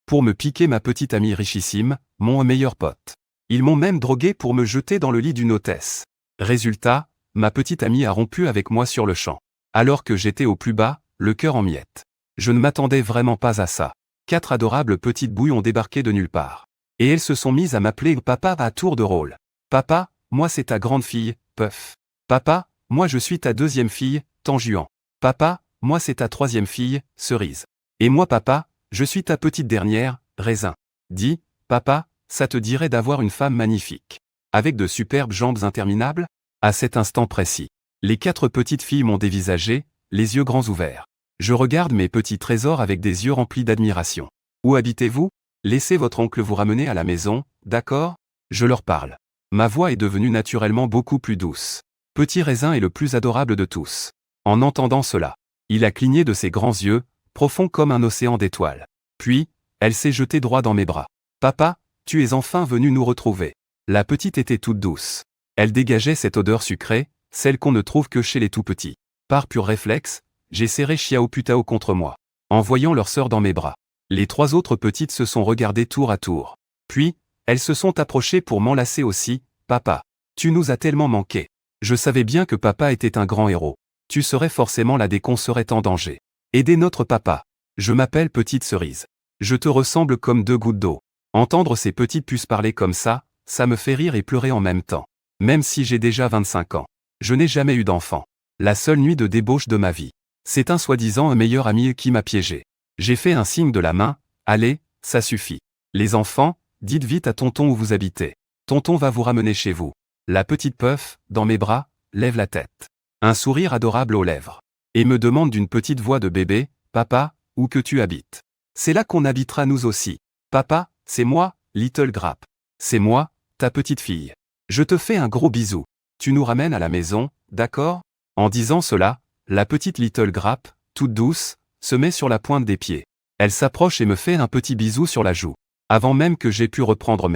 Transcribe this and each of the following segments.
pour me piquer ma petite amie richissime, mon meilleur pote. Ils m'ont même drogué pour me jeter dans le lit d'une hôtesse. Résultat, ma petite amie a rompu avec moi sur le champ. Alors que j'étais au plus bas, le cœur en miettes. Je ne m'attendais vraiment pas à ça. 4 adorables petites bouilles ont débarqué de nulle part. Et elles se sont mises à m'appeler papa à tour de rôle. Papa, moi c'est ta grande fille, Puff. Papa, moi je suis ta deuxième fille, Tanguan. Papa, moi c'est ta troisième fille, Cerise. Et moi papa, je suis ta petite dernière, Raisin. Dis, papa, ça te dirait d'avoir une femme magnifique. Avec de superbes jambes interminables? À cet instant précis, les 4 petites filles m'ont dévisagé, les yeux grands ouverts. Je regarde mes petits trésors avec des yeux remplis d'admiration. Où habitez-vous? Laissez votre oncle vous ramener à la maison, d'accord? Je leur parle. Ma voix est devenue naturellement beaucoup plus douce. Petit Raisin est le plus adorable de tous. En entendant cela, il a cligné de ses grands yeux, profonds comme un océan d'étoiles. Puis, elle s'est jetée droit dans mes bras. Papa, tu es enfin venu nous retrouver. La petite était toute douce. Elle dégageait cette odeur sucrée, celle qu'on ne trouve que chez les tout-petits. Par pur réflexe, j'ai serré Xiao Putao contre moi. En voyant leur sœur dans mes bras, les 3 autres petites se sont regardées tour à tour. Puis, elles se sont approchées pour m'enlacer aussi. Papa, tu nous as tellement manqué. Je savais bien que papa était un grand héros. Tu serais forcément là dès qu'on serait en danger. Aidez notre papa. Je m'appelle Petite Cerise. Je te ressemble comme 2 gouttes d'eau. Entendre ces petites puces parler comme ça me fait rire et pleurer en même temps. Même si j'ai déjà 25 ans. Je n'ai jamais eu d'enfant. La seule nuit de débauche de ma vie. C'est un soi-disant un meilleur ami qui m'a piégé. J'ai fait un signe de la main, allez, ça suffit. Les enfants, dites vite à tonton où vous habitez. Tonton va vous ramener chez vous. La petite Puff, dans mes bras, lève la tête. Un sourire adorable aux lèvres. Et me demande d'une petite voix de bébé, papa, où que tu habites? C'est là qu'on habitera nous aussi. Papa, c'est moi, Little Grapp. C'est moi, ta petite fille. Je te fais un gros bisou. Tu nous ramènes à la maison, d'accord? En disant cela, la petite Little Grapp, toute douce, se met sur la pointe des pieds. Elle s'approche et me fait un petit bisou sur la joue. Avant même que j'aie pu reprendre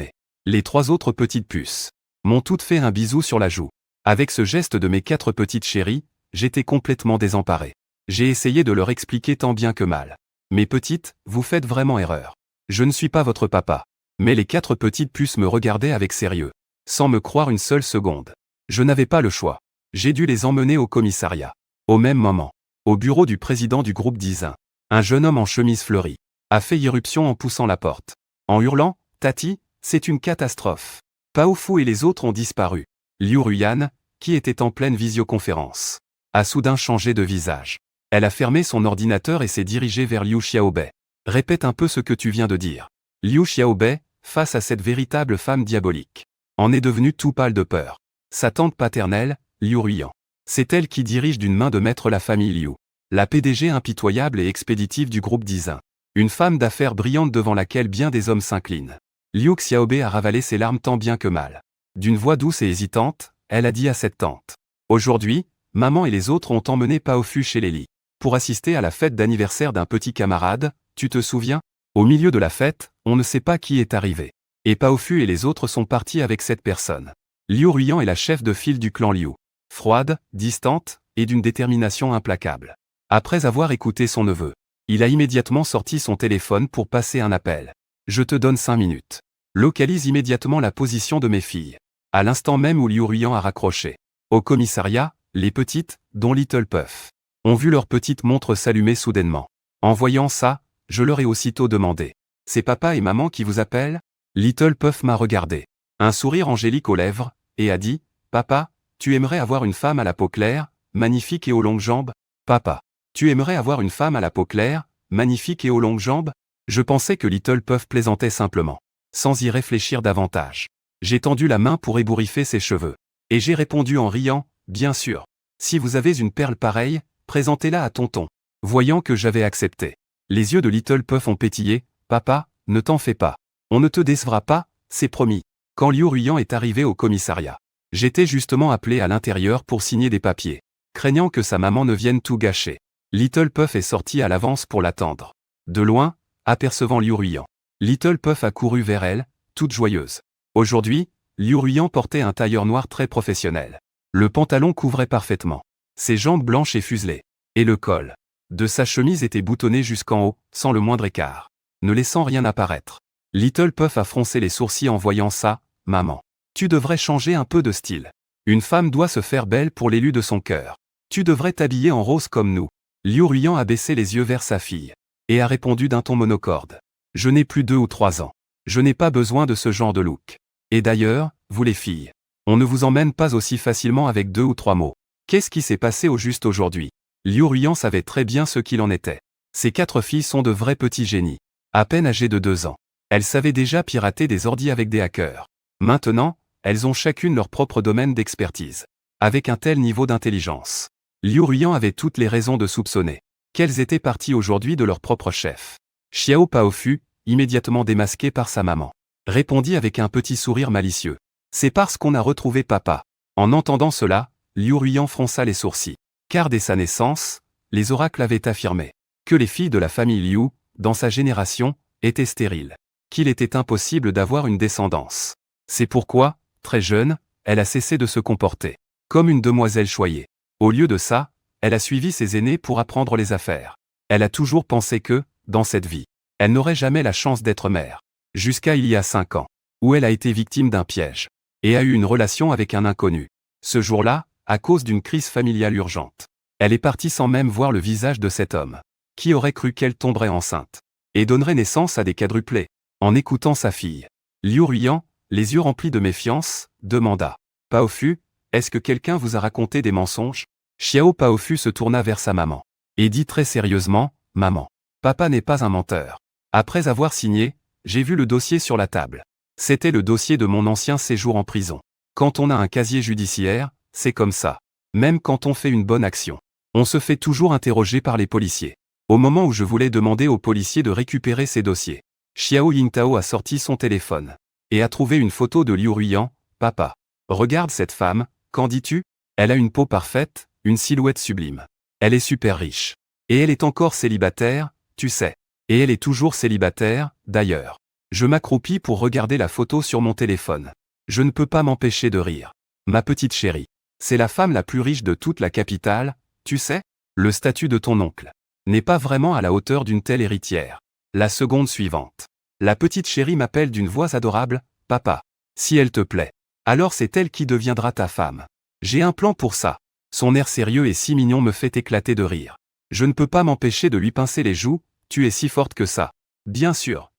les 3 autres petites puces m'ont toutes fait un bisou sur la joue. Avec ce geste de mes 4 petites chéries, j'étais complètement désemparé. J'ai essayé de leur expliquer tant bien que mal. Mes petites, vous faites vraiment erreur. Je ne suis pas votre papa. Mais les 4 petites puces me regardaient avec sérieux, sans me croire une seule seconde. Je n'avais pas le choix. J'ai dû les emmener au commissariat. Au même moment, au bureau du président du groupe d'Isin, un jeune homme en chemise fleurie a fait irruption en poussant la porte. En hurlant, Tati, c'est une catastrophe. Pao Fu et les autres ont disparu. Liu Ruyan, qui était en pleine visioconférence, a soudain changé de visage. Elle a fermé son ordinateur et s'est dirigée vers Liu Xiaobei. Répète un peu ce que tu viens de dire. Liu Xiaobei, face à cette véritable femme diabolique, en est devenue tout pâle de peur. Sa tante paternelle, Liu Ruyan. C'est elle qui dirige d'une main de maître la famille Liu. La PDG impitoyable et expéditive du groupe d'Isin. Une femme d'affaires brillante devant laquelle bien des hommes s'inclinent. Liu Xiaobei a ravalé ses larmes tant bien que mal. D'une voix douce et hésitante, elle a dit à cette tante. Aujourd'hui, maman et les autres ont emmené Pao Fu chez Lily. Pour assister à la fête d'anniversaire d'un petit camarade, tu te souviens? Au milieu de la fête, on ne sait pas qui est arrivé. Et Pao Fu et les autres sont partis avec cette personne. Liu Ruyan est la chef de file du clan Liu. Froide, distante, et d'une détermination implacable. Après avoir écouté son neveu, il a immédiatement sorti son téléphone pour passer un appel. Je te donne 5 minutes. Localise immédiatement la position de mes filles. À l'instant même où Liu Ruyan a raccroché. Au commissariat, les petites, dont Little Puff, ont vu leur petite montre s'allumer soudainement. En voyant ça, je leur ai aussitôt demandé. C'est papa et maman qui vous appellent? Little Puff m'a regardé. Un sourire angélique aux lèvres, et a dit, papa, tu aimerais avoir une femme à la peau claire, magnifique et aux longues jambes? Papa, tu aimerais avoir une femme à la peau claire, magnifique et aux longues jambes? Je pensais que Little Puff plaisantait simplement. Sans y réfléchir davantage. J'ai tendu la main pour ébouriffer ses cheveux. Et j'ai répondu en riant, bien sûr. Si vous avez une perle pareille, présentez-la à tonton. Voyant que j'avais accepté. Les yeux de Little Puff ont pétillé. Papa, ne t'en fais pas. On ne te décevra pas, c'est promis. Quand Liu Ruyan est arrivé au commissariat, j'étais justement appelé à l'intérieur pour signer des papiers. Craignant que sa maman ne vienne tout gâcher. Little Puff est sorti à l'avance pour l'attendre. De loin, apercevant Liu Ruyan, Little Puff a couru vers elle, toute joyeuse. Aujourd'hui, Liu Ruyan portait un tailleur noir très professionnel. Le pantalon couvrait parfaitement ses jambes blanches et fuselées. Et le col de sa chemise était boutonné jusqu'en haut, sans le moindre écart. ne laissant rien apparaître. Little Puff a froncé les sourcils en voyant ça. Maman. Tu devrais changer un peu de style. Une femme doit se faire belle pour l'élu de son cœur. Tu devrais t'habiller en rose comme nous. Liu Ruiyan a baissé les yeux vers sa fille. Et a répondu d'un ton monocorde. Je n'ai plus 2 ou 3 ans. Je n'ai pas besoin de ce genre de look. Et d'ailleurs, vous les filles, on ne vous emmène pas aussi facilement avec 2 ou 3 mots. Qu'est-ce qui s'est passé au juste aujourd'hui? Liu Ruiyan savait très bien ce qu'il en était. Ces 4 filles sont de vrais petits génies. À peine âgées de 2 ans. Elles savaient déjà pirater des ordis avec des hackers. Maintenant, elles ont chacune leur propre domaine d'expertise. Avec un tel niveau d'intelligence, Liu Ruiyan avait toutes les raisons de soupçonner qu'elles étaient parties aujourd'hui de leur propre chef. Xiao Paofu, immédiatement démasqué par sa maman, répondit avec un petit sourire malicieux. C'est parce qu'on a retrouvé papa. En entendant cela, Liu Ruiyan fronça les sourcils. Car dès sa naissance, les oracles avaient affirmé que les filles de la famille Liu, dans sa génération, étaient stériles. Qu'il était impossible d'avoir une descendance. C'est pourquoi, très jeune, elle a cessé de se comporter comme une demoiselle choyée. Au lieu de ça, elle a suivi ses aînés pour apprendre les affaires. Elle a toujours pensé que, dans cette vie, elle n'aurait jamais la chance d'être mère. Jusqu'à il y a 5 ans, où elle a été victime d'un piège et a eu une relation avec un inconnu. Ce jour-là, à cause d'une crise familiale urgente, elle est partie sans même voir le visage de cet homme. Qui aurait cru qu'elle tomberait enceinte et donnerait naissance à des quadruplés? En écoutant sa fille, Liu Ruiyan, les yeux remplis de méfiance, demanda. Paofu, est-ce que quelqu'un vous a raconté des mensonges? Xiao Paofu se tourna vers sa maman et dit très sérieusement, Maman, papa n'est pas un menteur. Après avoir signé, j'ai vu le dossier sur la table. C'était le dossier de mon ancien séjour en prison. Quand on a un casier judiciaire, c'est comme ça. Même quand on fait une bonne action, on se fait toujours interroger par les policiers. Au moment où je voulais demander aux policiers de récupérer ces dossiers, Xiao Yingtao a sorti son téléphone et a trouvé une photo de Liu Ruiyan. Papa, regarde cette femme, qu'en dis-tu? Elle a une peau parfaite, une silhouette sublime. Elle est super riche. Et elle est encore célibataire, tu sais. Et elle est toujours célibataire, d'ailleurs. Je m'accroupis pour regarder la photo sur mon téléphone. Je ne peux pas m'empêcher de rire. Ma petite chérie, c'est la femme la plus riche de toute la capitale, tu sais? Le statut de ton oncle n'est pas vraiment à la hauteur d'une telle héritière. La seconde suivante. La petite chérie m'appelle d'une voix adorable, Papa. Si elle te plaît, alors c'est elle qui deviendra ta femme. J'ai un plan pour ça. Son air sérieux et si mignon me fait éclater de rire. Je ne peux pas m'empêcher de lui pincer les joues, tu es si forte que ça. Bien sûr.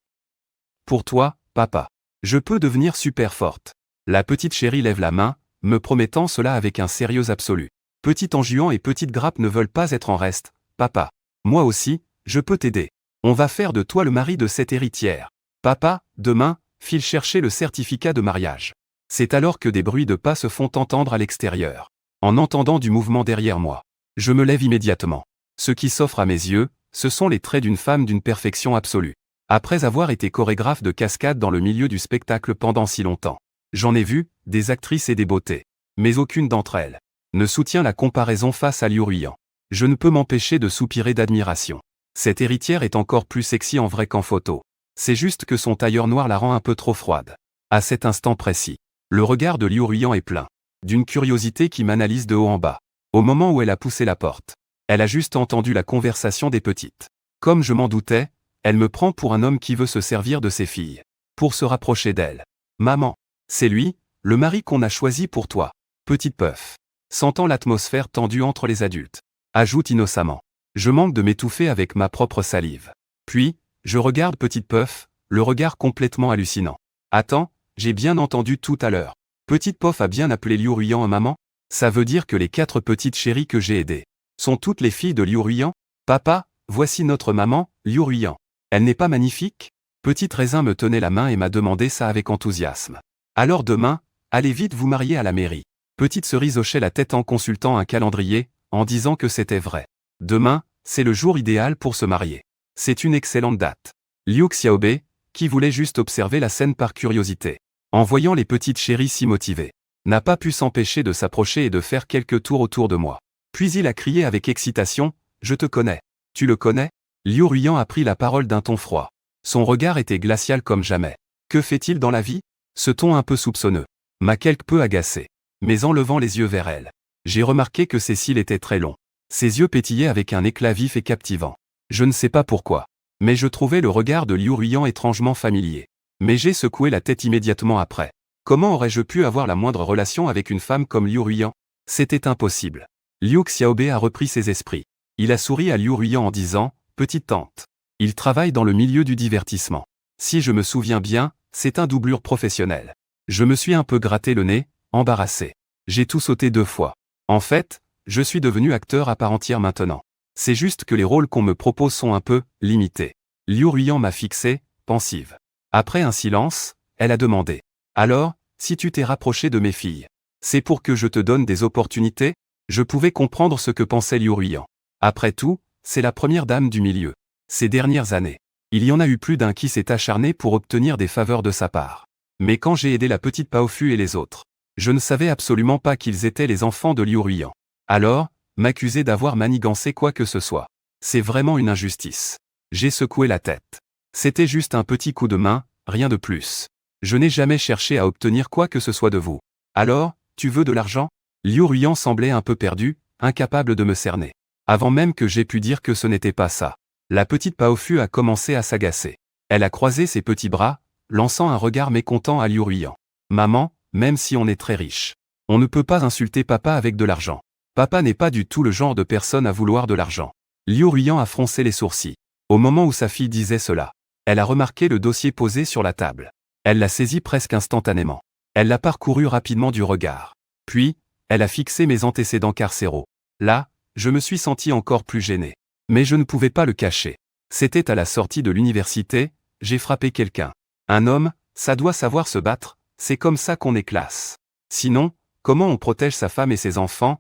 Pour toi, papa. Je peux devenir super forte. La petite chérie lève la main, me promettant cela avec un sérieux absolu. Petit Anjuan et Petite Grappe ne veulent pas être en reste, papa. Moi aussi, je peux t'aider. On va faire de toi le mari de cette héritière. Papa, demain, file chercher le certificat de mariage. C'est alors que des bruits de pas se font entendre à l'extérieur. En entendant du mouvement derrière moi, je me lève immédiatement. Ce qui s'offre à mes yeux, ce sont les traits d'une femme d'une perfection absolue. Après avoir été chorégraphe de cascade dans le milieu du spectacle pendant si longtemps, j'en ai vu, des actrices et des beautés. Mais aucune d'entre elles ne soutient la comparaison face à Liu Ruiyan. Je ne peux m'empêcher de soupirer d'admiration. Cette héritière est encore plus sexy en vrai qu'en photo. C'est juste que son tailleur noir la rend un peu trop froide. À cet instant précis, le regard de Liu Ruiyan est plein d'une curiosité qui m'analyse de haut en bas. Au moment où elle a poussé la porte, elle a juste entendu la conversation des petites. Comme je m'en doutais, elle me prend pour un homme qui veut se servir de ses filles pour se rapprocher d'elle. Maman, c'est lui, le mari qu'on a choisi pour toi. Petite Puff, sentant l'atmosphère tendue entre les adultes, ajoute innocemment. Je manque de m'étouffer avec ma propre salive. Puis, je regarde Petite Puff, le regard complètement hallucinant. Attends, j'ai bien entendu tout à l'heure. Petite Puff a bien appelé Liu Ruiyan maman? Ça veut dire que les 4 petites chéries que j'ai aidées sont toutes les filles de Liu Ruiyan? Papa, voici notre maman, Liu Ruiyan. Elle n'est pas magnifique? Petite Raisin me tenait la main et m'a demandé ça avec enthousiasme. Alors demain, allez vite vous marier à la mairie. Petite Cerise hochait la tête en consultant un calendrier, en disant que c'était vrai. Demain, c'est le jour idéal pour se marier. C'est une excellente date. Liu Xiaobe, qui voulait juste observer la scène par curiosité, en voyant les petites chéries si motivées, n'a pas pu s'empêcher de s'approcher et de faire quelques tours autour de moi. Puis il a crié avec excitation, « Je te connais. Tu le connais ?» Liu Ruiyan a pris la parole d'un ton froid. Son regard était glacial comme jamais. Que fait-il dans la vie? Ce ton un peu soupçonneux m'a quelque peu agacé. Mais en levant les yeux vers elle, j'ai remarqué que ses cils étaient très longs. Ses yeux pétillaient avec un éclat vif et captivant. Je ne sais pas pourquoi, Mais je trouvais le regard de Liu Ruiyan étrangement familier. Mais j'ai secoué la tête immédiatement après. Comment aurais-je pu avoir la moindre relation avec une femme comme Liu Ruiyan? C'était impossible. Liu Xiaobei a repris ses esprits. Il a souri à Liu Ruiyan en disant « Petite tante. Il travaille dans le milieu du divertissement. Si je me souviens bien, c'est un doublure professionnel. » Je me suis un peu gratté le nez, embarrassé. J'ai tout sauté 2 fois. En fait, je suis devenu acteur à part entière maintenant. C'est juste que les rôles qu'on me propose sont un peu limités. Liu Ruiyan m'a fixé, pensive. Après un silence, elle a demandé. Alors, si tu t'es rapproché de mes filles, c'est pour que je te donne des opportunités? Je pouvais comprendre ce que pensait Liu Ruiyan. Après tout, c'est la première dame du milieu. Ces dernières années, il y en a eu plus d'un qui s'est acharné pour obtenir des faveurs de sa part. Mais quand j'ai aidé la petite Paofu et les autres, je ne savais absolument pas qu'ils étaient les enfants de Liu Ruiyan. Alors, m'accuser d'avoir manigancé quoi que ce soit. C'est vraiment une injustice. J'ai secoué la tête. C'était juste un petit coup de main, rien de plus. Je n'ai jamais cherché à obtenir quoi que ce soit de vous. Alors, tu veux de l'argent? Liu Ruiyan semblait un peu perdu, incapable de me cerner. Avant même que j'aie pu dire que ce n'était pas ça. La petite Paofu a commencé à s'agacer. Elle a croisé ses petits bras, lançant un regard mécontent à Liu Ruiyan. Maman, même si on est très riche, on ne peut pas insulter papa avec de l'argent. Papa n'est pas du tout le genre de personne à vouloir de l'argent. Liu Ruiyan a froncé les sourcils. Au moment où sa fille disait cela, elle a remarqué le dossier posé sur la table. Elle l'a saisi presque instantanément. Elle l'a parcouru rapidement du regard. Puis, elle a fixé mes antécédents carcéraux. Là, je me suis senti encore plus gêné. Mais je ne pouvais pas le cacher. C'était à la sortie de l'université, j'ai frappé quelqu'un. Un homme, ça doit savoir se battre, c'est comme ça qu'on est classe. Sinon, comment on protège sa femme et ses enfants?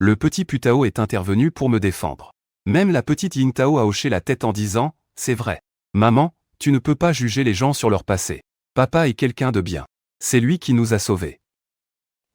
Le petit Putao est intervenu pour me défendre. Même la petite Yingtao a hoché la tête en disant « C'est vrai. Maman, tu ne peux pas juger les gens sur leur passé. Papa est quelqu'un de bien. C'est lui qui nous a sauvés. »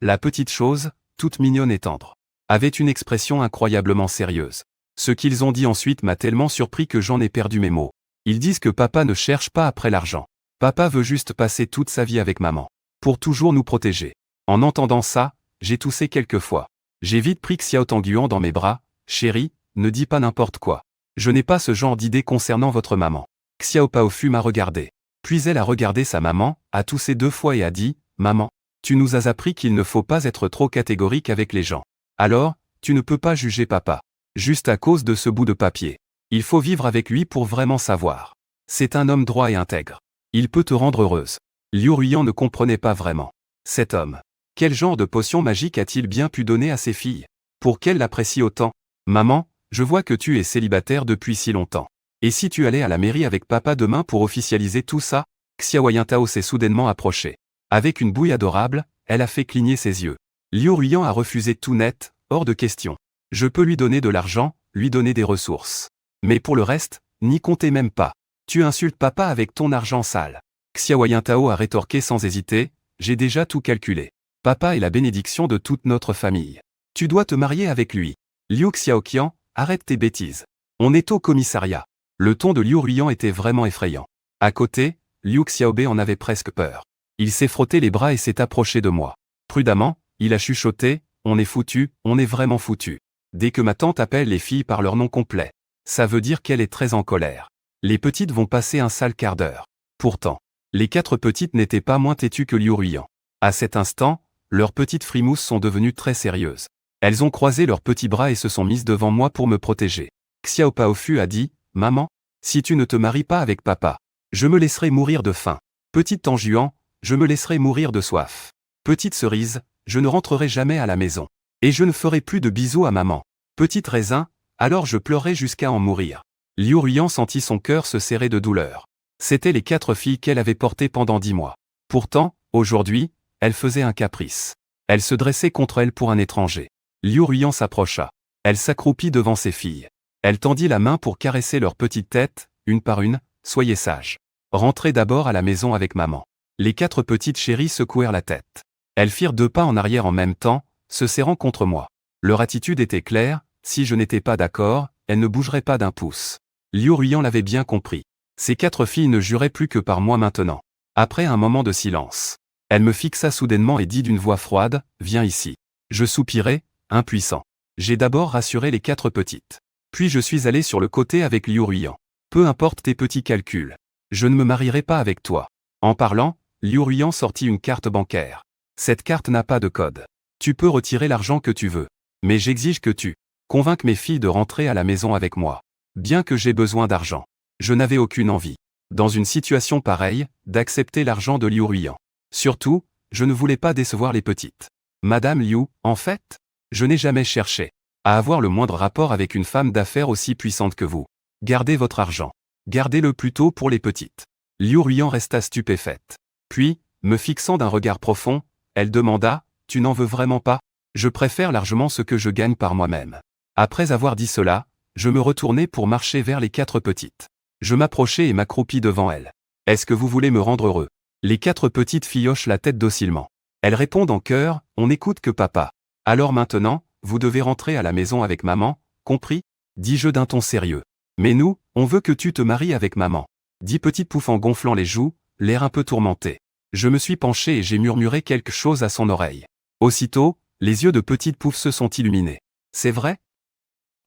La petite chose, toute mignonne et tendre, avait une expression incroyablement sérieuse. Ce qu'ils ont dit ensuite m'a tellement surpris que j'en ai perdu mes mots. Ils disent que papa ne cherche pas après l'argent. Papa veut juste passer toute sa vie avec maman. Pour toujours nous protéger. En entendant ça, j'ai toussé quelques fois. J'ai vite pris Xiao Tanguan dans mes bras. Chérie, ne dis pas n'importe quoi. Je n'ai pas ce genre d'idée concernant votre maman. Xiao Paofu m'a regardé. Puis elle a regardé sa maman, a toussé 2 fois et a dit, Maman, tu nous as appris qu'il ne faut pas être trop catégorique avec les gens. Alors, tu ne peux pas juger papa. Juste à cause de ce bout de papier. Il faut vivre avec lui pour vraiment savoir. C'est un homme droit et intègre. Il peut te rendre heureuse. Liu Ruiyan ne comprenait pas vraiment. Cet homme. Quel genre de potion magique a-t-il bien pu donner à ses filles? Pour qu'elles l'apprécient autant? Maman, je vois que tu es célibataire depuis si longtemps. Et si tu allais à la mairie avec papa demain pour officialiser tout ça? Xiao Yintao s'est soudainement approchée. Avec une bouille adorable, elle a fait cligner ses yeux. Liu Ruiyan a refusé tout net, hors de question. Je peux lui donner de l'argent, lui donner des ressources. Mais pour le reste, n'y comptez même pas. Tu insultes papa avec ton argent sale. Xiao Yintao a rétorqué sans hésiter, j'ai déjà tout calculé. Papa est la bénédiction de toute notre famille. Tu dois te marier avec lui. Liu Xiaoqian, arrête tes bêtises. On est au commissariat. Le ton de Liu Ruiyan était vraiment effrayant. À côté, Liu Xiaobei en avait presque peur. Il s'est frotté les bras et s'est approché de moi. Prudemment, il a chuchoté, on est foutu, on est vraiment foutu. Dès que ma tante appelle les filles par leur nom complet, ça veut dire qu'elle est très en colère. Les petites vont passer un sale quart d'heure. Pourtant, les 4 petites n'étaient pas moins têtues que Liu Ruiyan. À cet instant, leurs petites frimousses sont devenues très sérieuses. Elles ont croisé leurs petits bras et se sont mises devant moi pour me protéger. Xiao Paofu a dit, « Maman, si tu ne te maries pas avec papa, je me laisserai mourir de faim. Petite Tanguan, je me laisserai mourir de soif. Petite cerise, je ne rentrerai jamais à la maison. Et je ne ferai plus de bisous à maman. Petite raisin, alors je pleurerai jusqu'à en mourir. » Liu Ruiyan sentit son cœur se serrer de douleur. C'étaient les 4 filles qu'elle avait portées pendant 10 mois. Pourtant, aujourd'hui, elle faisait un caprice. Elle se dressait contre elle pour un étranger. Liu Ruiyan s'approcha. Elle s'accroupit devant ses filles. Elle tendit la main pour caresser leurs petites têtes, une par une, soyez sages. Rentrez d'abord à la maison avec maman. Les 4 petites chéries secouèrent la tête. Elles firent 2 pas en arrière en même temps, se serrant contre moi. Leur attitude était claire, si je n'étais pas d'accord, elles ne bougeraient pas d'un pouce. Liu Ruiyan l'avait bien compris. Ces 4 filles ne juraient plus que par moi maintenant. Après un moment de silence, elle me fixa soudainement et dit d'une voix froide, « Viens ici. » Je soupirai, impuissant. J'ai d'abord rassuré les 4 petites. Puis je suis allé sur le côté avec Liu Ruiyan. Peu importe tes petits calculs. Je ne me marierai pas avec toi. En parlant, Liu Ruiyan sortit une carte bancaire. Cette carte n'a pas de code. Tu peux retirer l'argent que tu veux. Mais j'exige que tu convainques mes filles de rentrer à la maison avec moi. Bien que j'ai besoin d'argent. Je n'avais aucune envie, dans une situation pareille, d'accepter l'argent de Liu Ruiyan. Surtout, je ne voulais pas décevoir les petites. Madame Liu, en fait, je n'ai jamais cherché à avoir le moindre rapport avec une femme d'affaires aussi puissante que vous. Gardez votre argent. Gardez-le plutôt pour les petites. Liu Ruiyan resta stupéfaite. Puis, me fixant d'un regard profond, elle demanda, « Tu n'en veux vraiment pas ? Je préfère largement ce que je gagne par moi-même. » Après avoir dit cela, je me retournai pour marcher vers les 4 petites. Je m'approchai et m'accroupis devant elles. « Est-ce que vous voulez me rendre heureux ?» Les 4 petites filles hochent la tête docilement. Elles répondent en chœur, « On n'écoute que papa. » « Alors maintenant, vous devez rentrer à la maison avec maman, compris ?» dis-je d'un ton sérieux. « Mais nous, on veut que tu te maries avec maman. » dit Petite Pouf en gonflant les joues, l'air un peu tourmenté. Je me suis penché et j'ai murmuré quelque chose à son oreille. Aussitôt, les yeux de Petite Pouf se sont illuminés. « C'est vrai ?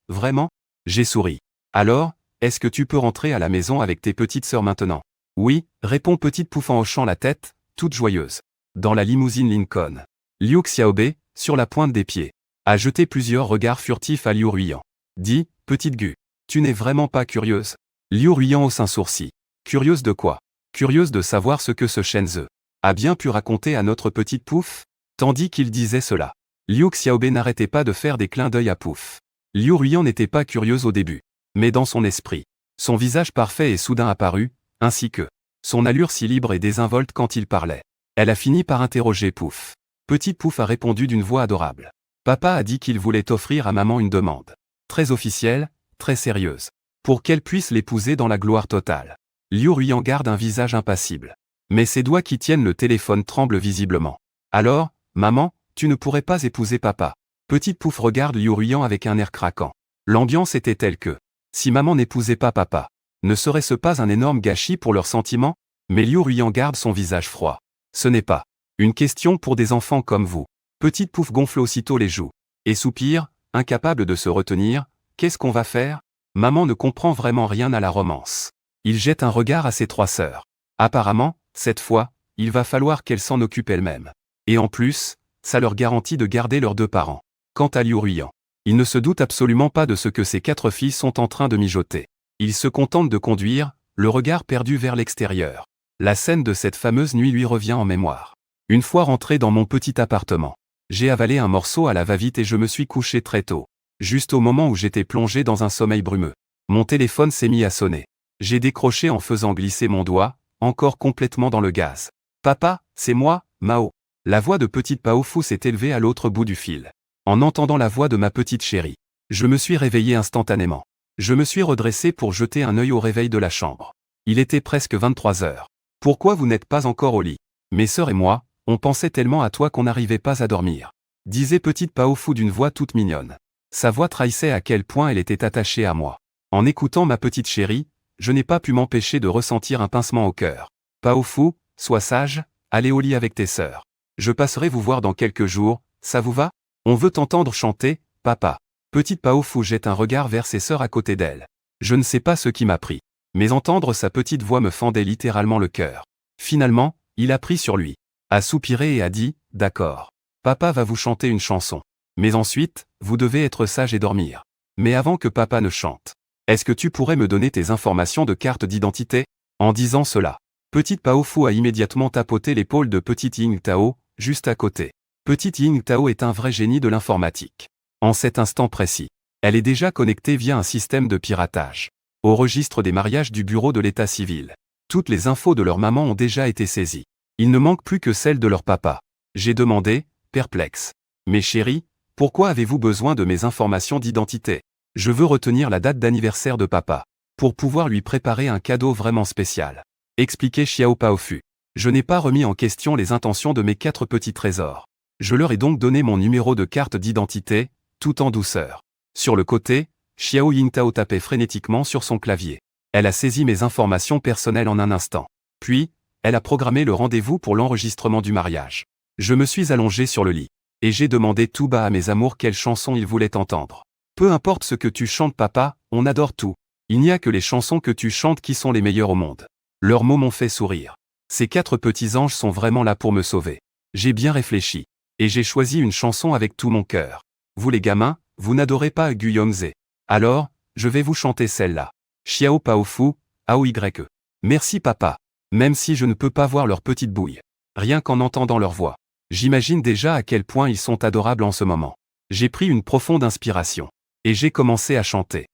Vraiment ?» J'ai souri. « Alors, est-ce que tu peux rentrer à la maison avec tes petites sœurs maintenant ?»« Oui, répond Petite Pouf en hochant la tête, toute joyeuse. Dans la limousine Lincoln. Liu Xiaobei, sur la pointe des pieds, a jeté plusieurs regards furtifs à Liu Ruiyan. Dit, « Petite Gu, tu n'es vraiment pas curieuse ?» Liu Ruiyan hausse un sourcil. « Curieuse de quoi ? Curieuse de savoir ce que ce Shenzhe a bien pu raconter à notre Petite Pouf ?» Tandis qu'il disait cela, Liu Xiaobei n'arrêtait pas de faire des clins d'œil à Pouf. Liu Ruiyan n'était pas curieuse au début. Mais dans son esprit, son visage parfait est soudain apparu, ainsi que son allure si libre et désinvolte quand il parlait. Elle a fini par interroger Pouf. Petite Pouf a répondu d'une voix adorable. Papa a dit qu'il voulait offrir à maman une demande. Très officielle, très sérieuse. Pour qu'elle puisse l'épouser dans la gloire totale. Liu Ruiyan garde un visage impassible. Mais ses doigts qui tiennent le téléphone tremblent visiblement. Alors, maman, tu ne pourrais pas épouser papa. Petite Pouf regarde Liu Ruiyan avec un air craquant. L'ambiance était telle que, si maman n'épousait pas papa, ne serait-ce pas un énorme gâchis pour leurs sentiments? Mais Liu Ruiyan garde son visage froid. Ce n'est pas une question pour des enfants comme vous. Petite Pouf gonfle aussitôt les joues. Et soupire, incapable de se retenir. Qu'est-ce qu'on va faire? Maman ne comprend vraiment rien à la romance. Il jette un regard à ses 3 sœurs. Apparemment, cette fois, il va falloir qu'elles s'en occupent elles-mêmes. Et en plus, ça leur garantit de garder leurs 2 parents. Quant à Liu Ruiyan, il ne se doute absolument pas de ce que ses 4 filles sont en train de mijoter. Il se contente de conduire, le regard perdu vers l'extérieur. La scène de cette fameuse nuit lui revient en mémoire. Une fois rentré dans mon petit appartement, j'ai avalé un morceau à la va-vite et je me suis couché très tôt. Juste au moment où j'étais plongé dans un sommeil brumeux. Mon téléphone s'est mis à sonner. J'ai décroché en faisant glisser mon doigt, encore complètement dans le gaz. Papa, c'est moi, Mao. La voix de Petite Paofu s'est élevée à l'autre bout du fil. En entendant la voix de ma petite chérie, je me suis réveillé instantanément. Je me suis redressé pour jeter un œil au réveil de la chambre. Il était presque 23 heures. Pourquoi vous n'êtes pas encore au lit? Mes sœurs et moi, on pensait tellement à toi qu'on n'arrivait pas à dormir. Disait Petite Paofu d'une voix toute mignonne. Sa voix trahissait à quel point elle était attachée à moi. En écoutant ma petite chérie, je n'ai pas pu m'empêcher de ressentir un pincement au cœur. Paofu, sois sage, allez au lit avec tes sœurs. Je passerai vous voir dans quelques jours, ça vous va? On veut t'entendre chanter, papa. Petite Paofu jette un regard vers ses sœurs à côté d'elle. Je ne sais pas ce qui m'a pris. Mais entendre sa petite voix me fendait littéralement le cœur. Finalement, il a pris sur lui. A soupiré et a dit, d'accord. Papa va vous chanter une chanson. Mais ensuite, vous devez être sage et dormir. Mais avant que papa ne chante, est-ce que tu pourrais me donner tes informations de carte d'identité? En disant cela, Petite Paofu a immédiatement tapoté l'épaule de Petite Ying Tao, juste à côté. Petite Ying Tao est un vrai génie de l'informatique. En cet instant précis, elle est déjà connectée via un système de piratage au registre des mariages du bureau de l'état civil. Toutes les infos de leur maman ont déjà été saisies. Il ne manque plus que celles de leur papa. J'ai demandé, perplexe. Mais chérie, pourquoi avez-vous besoin de mes informations d'identité? Je veux retenir la date d'anniversaire de papa, pour pouvoir lui préparer un cadeau vraiment spécial. Expliquait Xiao Paofu. Je n'ai pas remis en question les intentions de mes 4 petits trésors. Je leur ai donc donné mon numéro de carte d'identité, tout en douceur. Sur le côté, Xiao Yingtao tapait frénétiquement sur son clavier. Elle a saisi mes informations personnelles en un instant. Puis, elle a programmé le rendez-vous pour l'enregistrement du mariage. Je me suis allongé sur le lit. Et j'ai demandé tout bas à mes amours quelle chanson ils voulaient entendre. Peu importe ce que tu chantes papa, on adore tout. Il n'y a que les chansons que tu chantes qui sont les meilleures au monde. Leurs mots m'ont fait sourire. Ces 4 petits anges sont vraiment là pour me sauver. J'ai bien réfléchi. Et j'ai choisi une chanson avec tout mon cœur. Vous les gamins, vous n'adorez pas Guillaume Zé. Alors, je vais vous chanter celle-là. Xiao Pao Fu, AOYE. Merci papa. Même si je ne peux pas voir leur petite bouille. Rien qu'en entendant leur voix. J'imagine déjà à quel point ils sont adorables en ce moment. J'ai pris une profonde inspiration. Et j'ai commencé à chanter.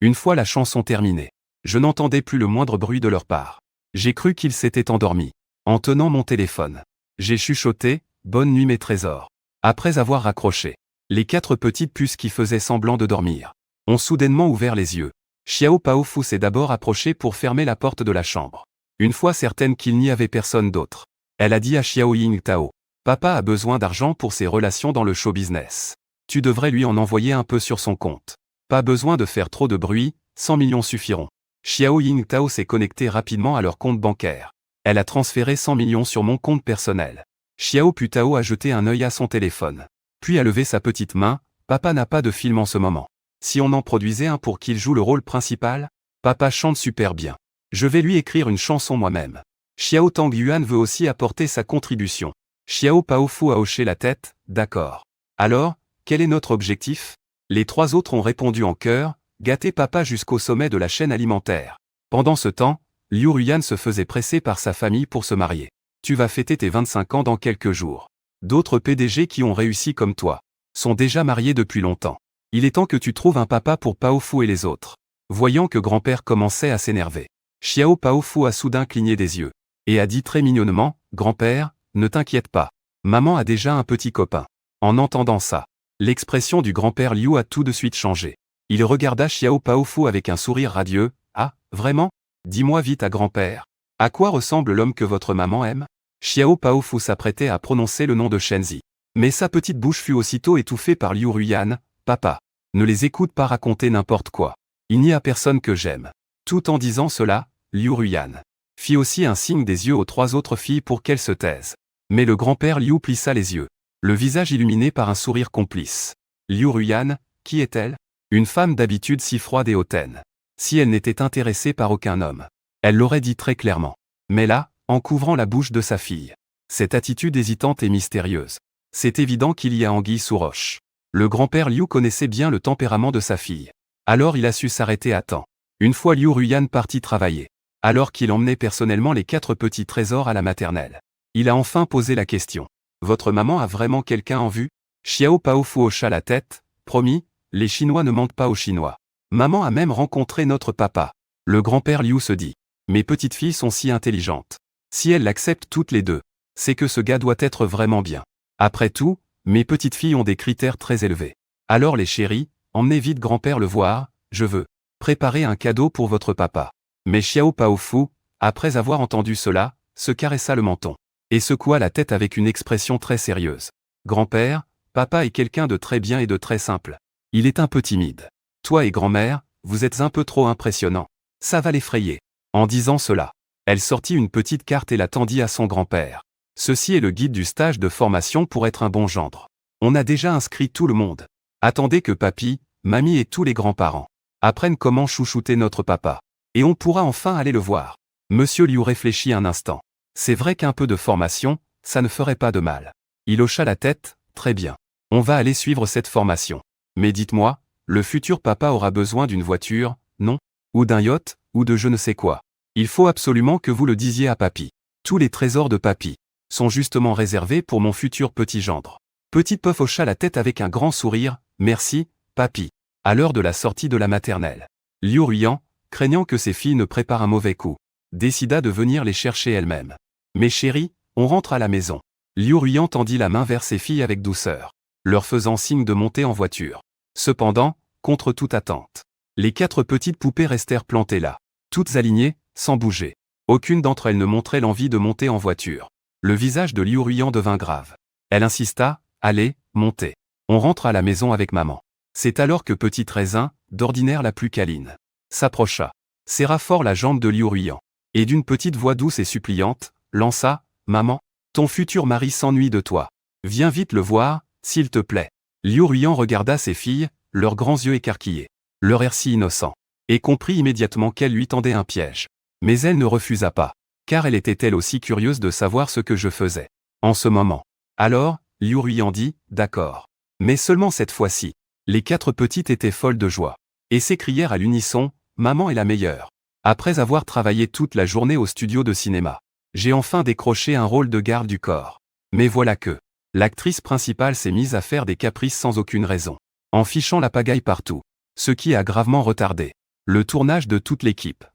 Une fois la chanson terminée, je n'entendais plus le moindre bruit de leur part. J'ai cru qu'ils s'étaient endormis. En tenant mon téléphone, j'ai chuchoté « Bonne nuit mes trésors ». Après avoir raccroché, les 4 petites puces qui faisaient semblant de dormir ont soudainement ouvert les yeux. Xiao Pao Fu s'est d'abord approchée pour fermer la porte de la chambre. Une fois certaine qu'il n'y avait personne d'autre, elle a dit à Xiao Yingtao, « Papa a besoin d'argent pour ses relations dans le show business. Tu devrais lui en envoyer un peu sur son compte. Pas besoin de faire trop de bruit, 100 millions suffiront. » Xiao Yingtao s'est connecté rapidement à leur compte bancaire. Elle a transféré 100 millions sur mon compte personnel. Xiao Putao a jeté un œil à son téléphone. Puis a levé sa petite main, « Papa n'a pas de film en ce moment. Si on en produisait un pour qu'il joue le rôle principal? Papa chante super bien. Je vais lui écrire une chanson moi-même. » Xiao Tang Yuan veut aussi apporter sa contribution. Xiao Pao Fu a hoché la tête, « D'accord. Alors, quel est notre objectif? » Les 3 autres ont répondu en chœur, « Gâter papa jusqu'au sommet de la chaîne alimentaire. » Pendant ce temps, Liu Ruyan se faisait presser par sa famille pour se marier. Tu vas fêter tes 25 ans dans quelques jours. D'autres PDG qui ont réussi comme toi sont déjà mariés depuis longtemps. Il est temps que tu trouves un papa pour Pao Fu et les autres. Voyant que grand-père commençait à s'énerver, Xiao Pao Fu a soudain cligné des yeux et a dit très mignonnement, « Grand-père, ne t'inquiète pas. Maman a déjà un petit copain. » En entendant ça, l'expression du grand-père Liu a tout de suite changé. Il regarda Xiao Pao Fu avec un sourire radieux. « Ah, vraiment? Dis-moi vite à grand-père. À quoi ressemble l'homme que votre maman aime ?» Xiao Pao Fu s'apprêtait à prononcer le nom de Shenzi. Mais sa petite bouche fut aussitôt étouffée par Liu Ruyan. « Papa, ne les écoute pas raconter n'importe quoi. Il n'y a personne que j'aime. » Tout en disant cela, Liu Ruyan fit aussi un signe des yeux aux 3 autres filles pour qu'elles se taisent. Mais le grand-père Liu plissa les yeux, le visage illuminé par un sourire complice. Liu Ruyan, qui est-elle? Une femme d'habitude si froide et hautaine. Si elle n'était intéressée par aucun homme, elle l'aurait dit très clairement. Mais là, en couvrant la bouche de sa fille, cette attitude hésitante et mystérieuse. C'est évident qu'il y a anguille sous roche. Le grand-père Liu connaissait bien le tempérament de sa fille. Alors il a su s'arrêter à temps. Une fois Liu Ruyan parti travailler, alors qu'il emmenait personnellement les 4 petits trésors à la maternelle, il a enfin posé la question. « Votre maman a vraiment quelqu'un en vue ?» Xiao Pao Fu hocha la tête. « Promis, les Chinois ne mentent pas aux Chinois. Maman a même rencontré notre papa. » Le grand-père Liu se dit. « Mes petites filles sont si intelligentes. Si elles l'acceptent toutes les deux, c'est que ce gars doit être vraiment bien. Après tout, mes petites filles ont des critères très élevés. Alors les chéris, emmenez vite grand-père le voir, je veux préparer un cadeau pour votre papa. » Mais Xiao Pao Fu, après avoir entendu cela, se caressa le menton et secoua la tête avec une expression très sérieuse. « Grand-père, papa est quelqu'un de très bien et de très simple. Il est un peu timide. Toi et grand-mère, vous êtes un peu trop impressionnants. Ça va l'effrayer. » En disant cela, elle sortit une petite carte et la tendit à son grand-père. « Ceci est le guide du stage de formation pour être un bon gendre. On a déjà inscrit tout le monde. Attendez que papy, mamie et tous les grands-parents apprennent comment chouchouter notre papa. Et on pourra enfin aller le voir. » Monsieur Liu réfléchit un instant. C'est vrai qu'un peu de formation, ça ne ferait pas de mal. Il hocha la tête. Très bien. On va aller suivre cette formation. Mais dites-moi, le futur papa aura besoin d'une voiture, non? Ou d'un yacht, ou de je ne sais quoi. Il faut absolument que vous le disiez à papy. Tous les trésors de papy sont justement réservés pour mon futur petit gendre. Petite Puff hocha la tête avec un grand sourire. Merci, papy. À l'heure de la sortie de la maternelle, Liu Ruyan, craignant que ses filles ne préparent un mauvais coup, décida de venir les chercher elle-même. « Mes chéris, on rentre à la maison. » Liu Ruyan tendit la main vers ses filles avec douceur, leur faisant signe de monter en voiture. Cependant, contre toute attente. Les 4 petites poupées restèrent plantées là, toutes alignées, sans bouger. Aucune d'entre elles ne montrait l'envie de monter en voiture. Le visage de Liu Ruiyan devint grave. Elle insista, « Allez, montez. On rentre à la maison avec maman. » C'est alors que Petite Raisin, d'ordinaire la plus câline, s'approcha, serra fort la jambe de Liu Ruiyan, et d'une petite voix douce et suppliante, lança, « Maman, ton futur mari s'ennuie de toi. Viens vite le voir, s'il te plaît. » Liu Ruiyan regarda ses filles, leurs grands yeux écarquillés, leur air si innocent, et comprit immédiatement qu'elle lui tendait un piège. Mais elle ne refusa pas, car elle était elle aussi curieuse de savoir ce que je faisais en ce moment. Alors, Liu Ruiyan dit, « D'accord. » Mais seulement cette fois-ci. Les 4 petites étaient folles de joie, et s'écrièrent à l'unisson, « Maman est la meilleure. » Après avoir travaillé toute la journée au studio de cinéma, j'ai enfin décroché un rôle de garde du corps. Mais voilà que l'actrice principale s'est mise à faire des caprices sans aucune raison, en fichant la pagaille partout, ce qui a gravement retardé le tournage de toute l'équipe.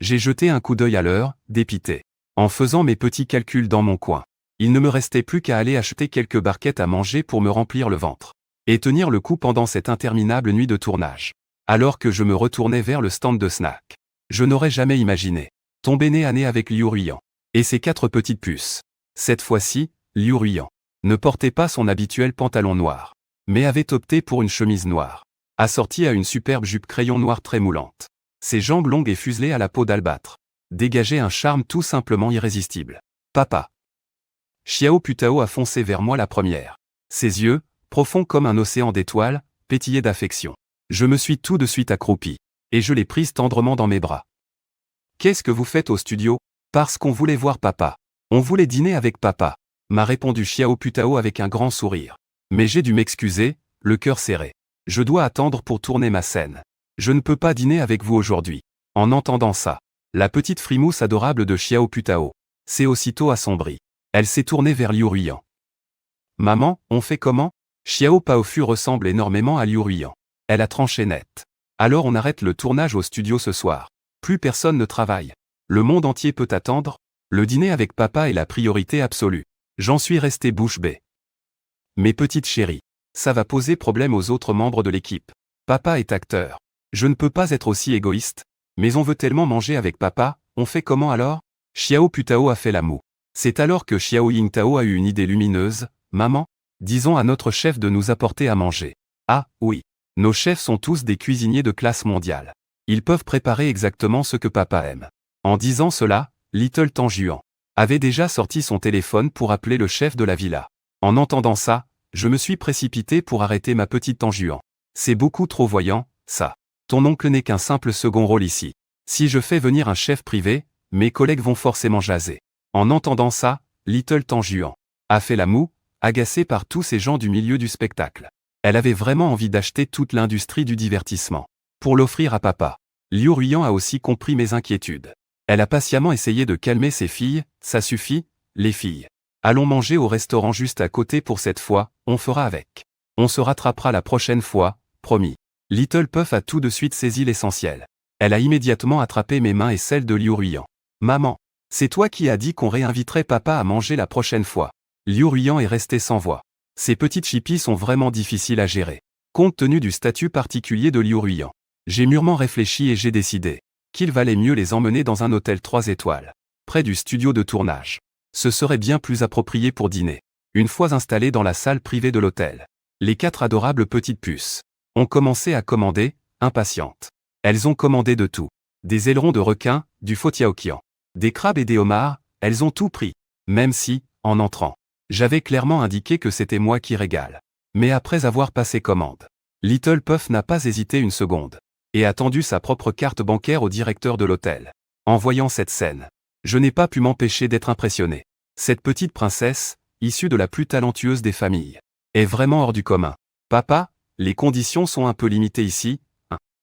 J'ai jeté un coup d'œil à l'heure, dépité. En faisant mes petits calculs dans mon coin, il ne me restait plus qu'à aller acheter quelques barquettes à manger pour me remplir le ventre, et tenir le coup pendant cette interminable nuit de tournage. Alors que je me retournais vers le stand de snack, je n'aurais jamais imaginé tomber nez à nez avec Liu Ruiyan et ses 4 petites puces. Cette fois-ci, Liu Ruiyan ne portait pas son habituel pantalon noir, mais avait opté pour une chemise noire, assortie à une superbe jupe crayon noire très moulante. Ses jambes longues et fuselées à la peau d'albâtre dégageaient un charme tout simplement irrésistible. « Papa !» Xiao Putao a foncé vers moi la première. Ses yeux, profonds comme un océan d'étoiles, pétillaient d'affection. Je me suis tout de suite accroupi, et je l'ai prise tendrement dans mes bras. « Qu'est-ce que vous faites au studio ? » « Parce qu'on voulait voir papa. On voulait dîner avec papa, » m'a répondu Xiao Putao avec un grand sourire. Mais j'ai dû m'excuser, le cœur serré. Je dois attendre pour tourner ma scène. Je ne peux pas dîner avec vous aujourd'hui. En entendant ça, la petite frimousse adorable de Xiao Putao s'est aussitôt assombrie. Elle s'est tournée vers Liu Ruiyan. « Maman, on fait comment ? » Xiao Paofu ressemble énormément à Liu Ruiyan. Elle a tranché net. « Alors on arrête le tournage au studio ce soir. Plus personne ne travaille. Le monde entier peut attendre. Le dîner avec papa est la priorité absolue. » J'en suis resté bouche bée. « Mes petites chéries, ça va poser problème aux autres membres de l'équipe. Papa est acteur. Je ne peux pas être aussi égoïste. Mais on veut tellement manger avec papa, on fait comment alors ? » Xiao Putao a fait la moue. C'est alors que Xiao Yingtao a eu une idée lumineuse. « Maman, disons à notre chef de nous apporter à manger. » Ah, oui. Nos chefs sont tous des cuisiniers de classe mondiale. Ils peuvent préparer exactement ce que papa aime. En disant cela, Little Tanjuan avait déjà sorti son téléphone pour appeler le chef de la villa. En entendant ça, je me suis précipité pour arrêter ma petite Tanjuan. C'est beaucoup trop voyant, ça. Ton oncle n'est qu'un simple second rôle ici. Si je fais venir un chef privé, mes collègues vont forcément jaser. En entendant ça, Little Tanjuan a fait la moue, agacée par tous ces gens du milieu du spectacle. Elle avait vraiment envie d'acheter toute l'industrie du divertissement pour l'offrir à papa. Liu Ruiyan a aussi compris mes inquiétudes. Elle a patiemment essayé de calmer ses filles. « Ça suffit, les filles. Allons manger au restaurant juste à côté pour cette fois, on fera avec. On se rattrapera la prochaine fois, promis. » Little Puff a tout de suite saisi l'essentiel. Elle a immédiatement attrapé mes mains et celles de Liu Ruiyan. « Maman, c'est toi qui as dit qu'on réinviterait papa à manger la prochaine fois. » Liu Ruiyan est resté sans voix. Ces petites chippies sont vraiment difficiles à gérer, compte tenu du statut particulier de Liu Ruiyan. J'ai mûrement réfléchi et j'ai décidé qu'il valait mieux les emmener dans un hôtel 3 étoiles, près du studio de tournage. Ce serait bien plus approprié pour dîner. Une fois installés dans la salle privée de l'hôtel, les 4 adorables petites puces ont commencé à commander, impatientes. Elles ont commandé de tout. Des ailerons de requin, du fotiaokian, des crabes et des homards, elles ont tout pris. Même si, en entrant, j'avais clairement indiqué que c'était moi qui régale. Mais après avoir passé commande, Little Puff n'a pas hésité une seconde et a tendu sa propre carte bancaire au directeur de l'hôtel. En voyant cette scène, je n'ai pas pu m'empêcher d'être impressionné. Cette petite princesse, issue de la plus talentueuse des familles, est vraiment hors du commun. Papa, les conditions sont un peu limitées ici.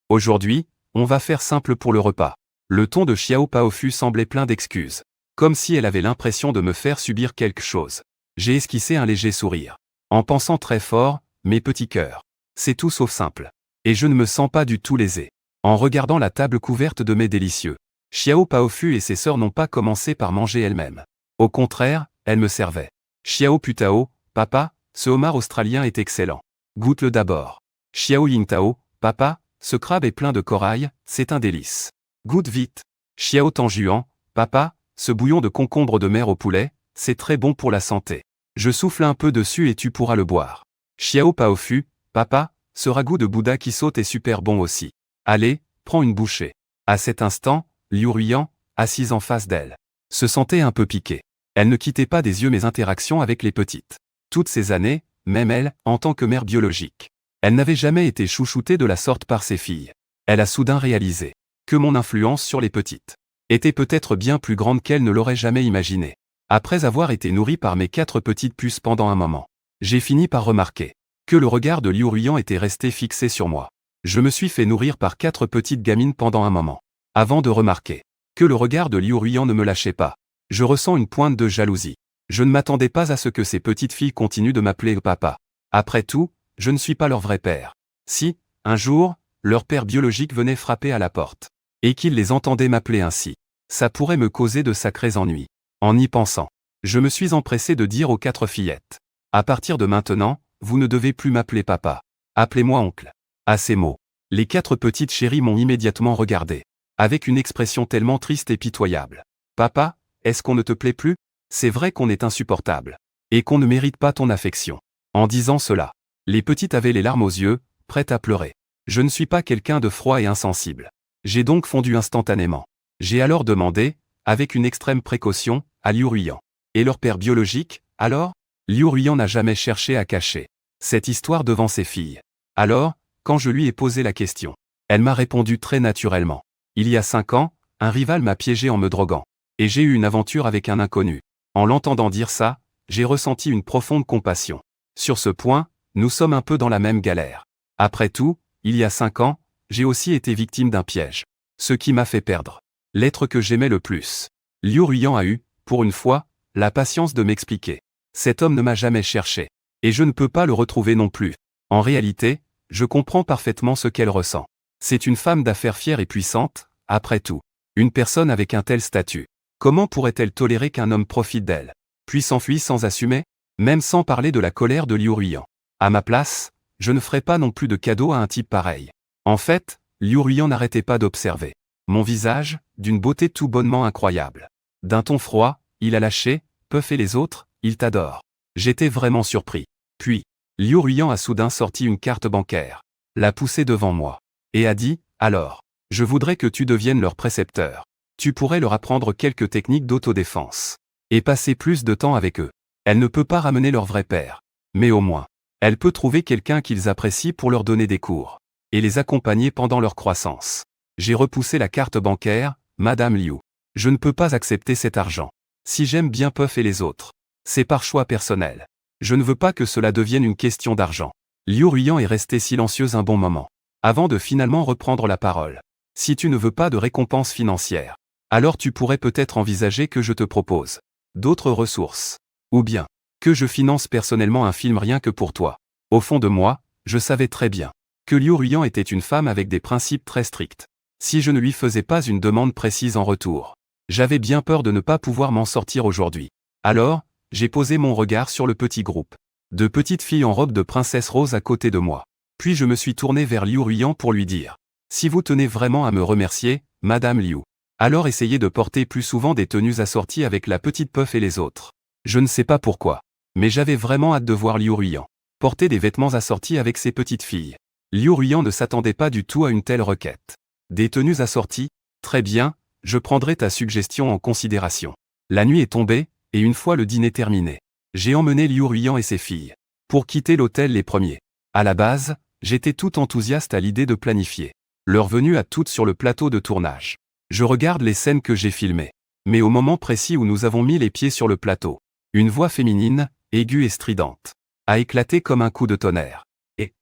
Aujourd'hui, on va faire simple pour le repas. Le ton de Xiao Paofu semblait plein d'excuses, comme si elle avait l'impression de me faire subir quelque chose. J'ai esquissé un léger sourire, en pensant très fort, mes petits cœurs. C'est tout sauf simple. Et je ne me sens pas du tout lésé. En regardant la table couverte de mets délicieux, Xiao Paofu et ses sœurs n'ont pas commencé par manger elles-mêmes. Au contraire, elles me servaient. Xiao Putao, papa, ce homard australien est excellent. Goûte-le d'abord. Xiao Yingtao, papa, ce crabe est plein de corail, c'est un délice. Goûte vite. Xiao Tangjuan, papa, ce bouillon de concombre de mer au poulet, c'est très bon pour la santé. Je souffle un peu dessus et tu pourras le boire. Xiao Paofu, papa, ce ragoût de Bouddha qui saute est super bon aussi. Allez, prends une bouchée. À cet instant, Liu Ruiyan, assise en face d'elle, se sentait un peu piquée. Elle ne quittait pas des yeux mes interactions avec les petites. Toutes ces années, même elle, en tant que mère biologique, elle n'avait jamais été chouchoutée de la sorte par ses filles. Elle a soudain réalisé que mon influence sur les petites était peut-être bien plus grande qu'elle ne l'aurait jamais imaginé. Après avoir été nourrie par mes 4 petites puces pendant un moment, j'ai fini par remarquer que le regard de Liu Ruiyan était resté fixé sur moi. Je me suis fait nourrir par 4 petites gamines pendant un moment, avant de remarquer que le regard de Liu Ruiyan ne me lâchait pas. Je ressens une pointe de jalousie. Je ne m'attendais pas à ce que ces petites filles continuent de m'appeler papa. Après tout, je ne suis pas leur vrai père. Si, un jour, leur père biologique venait frapper à la porte, et qu'il les entendait m'appeler ainsi, ça pourrait me causer de sacrés ennuis. En y pensant, je me suis empressé de dire aux 4 fillettes: à partir de maintenant, vous ne devez plus m'appeler papa. Appelez-moi oncle. À ces mots, les 4 petites chéries m'ont immédiatement regardé, avec une expression tellement triste et pitoyable. Papa, est-ce qu'on ne te plaît plus? C'est vrai qu'on est insupportable, et qu'on ne mérite pas ton affection. En disant cela, les petites avaient les larmes aux yeux, prêtes à pleurer. Je ne suis pas quelqu'un de froid et insensible. J'ai donc fondu instantanément. J'ai alors demandé, avec une extrême précaution, à Liu Ruiyan. Et leur père biologique, alors? Liu Ruiyan n'a jamais cherché à cacher cette histoire devant ses filles. Alors, quand je lui ai posé la question, elle m'a répondu très naturellement. Il y a 5 ans, un rival m'a piégé en me droguant. Et j'ai eu une aventure avec un inconnu. En l'entendant dire ça, j'ai ressenti une profonde compassion. Sur ce point, nous sommes un peu dans la même galère. Après tout, il y a 5 ans, j'ai aussi été victime d'un piège. Ce qui m'a fait perdre l'être que j'aimais le plus. Liu Ruiyan a eu, pour une fois, la patience de m'expliquer. Cet homme ne m'a jamais cherché. Et je ne peux pas le retrouver non plus. En réalité, je comprends parfaitement ce qu'elle ressent. C'est une femme d'affaires fière et puissante, après tout. Une personne avec un tel statut. Comment pourrait-elle tolérer qu'un homme profite d'elle, puis s'enfuit sans assumer? Même sans parler de la colère de Liu Ruiyan. À ma place, je ne ferais pas non plus de cadeau à un type pareil. En fait, Liu Ruiyan n'arrêtait pas d'observer mon visage, d'une beauté tout bonnement incroyable. D'un ton froid, il a lâché: Puff et les autres, ils t'adorent. J'étais vraiment surpris. Puis, Liu Ruiyan a soudain sorti une carte bancaire, l'a poussée devant moi, et a dit: alors, je voudrais que tu deviennes leur précepteur. Tu pourrais leur apprendre quelques techniques d'autodéfense. Et passer plus de temps avec eux. Elle ne peut pas ramener leur vrai père. Mais au moins, elle peut trouver quelqu'un qu'ils apprécient pour leur donner des cours. Et les accompagner pendant leur croissance. J'ai repoussé la carte bancaire: Madame Liu. Je ne peux pas accepter cet argent. Si j'aime bien Puff et les autres, c'est par choix personnel. Je ne veux pas que cela devienne une question d'argent. Liu Ruiyan est restée silencieuse un bon moment, avant de finalement reprendre la parole. Si tu ne veux pas de récompense financière, alors tu pourrais peut-être envisager que je te propose d'autres ressources. Ou bien, que je finance personnellement un film rien que pour toi. Au fond de moi, je savais très bien que Liu Ruiyan était une femme avec des principes très stricts. Si je ne lui faisais pas une demande précise en retour, j'avais bien peur de ne pas pouvoir m'en sortir aujourd'hui. Alors, j'ai posé mon regard sur le petit groupe de petites filles en robe de princesse rose à côté de moi. Puis je me suis tourné vers Liu Ruiyan pour lui dire: si vous tenez vraiment à me remercier, Madame Liu, alors essayez de porter plus souvent des tenues assorties avec la petite Puff et les autres. Je ne sais pas pourquoi, mais j'avais vraiment hâte de voir Liu Ruiyan porter des vêtements assortis avec ses petites filles. Liu Ruiyan ne s'attendait pas du tout à une telle requête. Des tenues assorties? Très bien, je prendrai ta suggestion en considération. La nuit est tombée, et une fois le dîner terminé, j'ai emmené Liu Ruiyan et ses filles pour quitter l'hôtel les premiers. À la base, j'étais tout enthousiaste à l'idée de planifier leur venue à toutes sur le plateau de tournage. Je regarde les scènes que j'ai filmées. Mais au moment précis où nous avons mis les pieds sur le plateau, une voix féminine, aiguë et stridente, a éclaté comme un coup de tonnerre. Et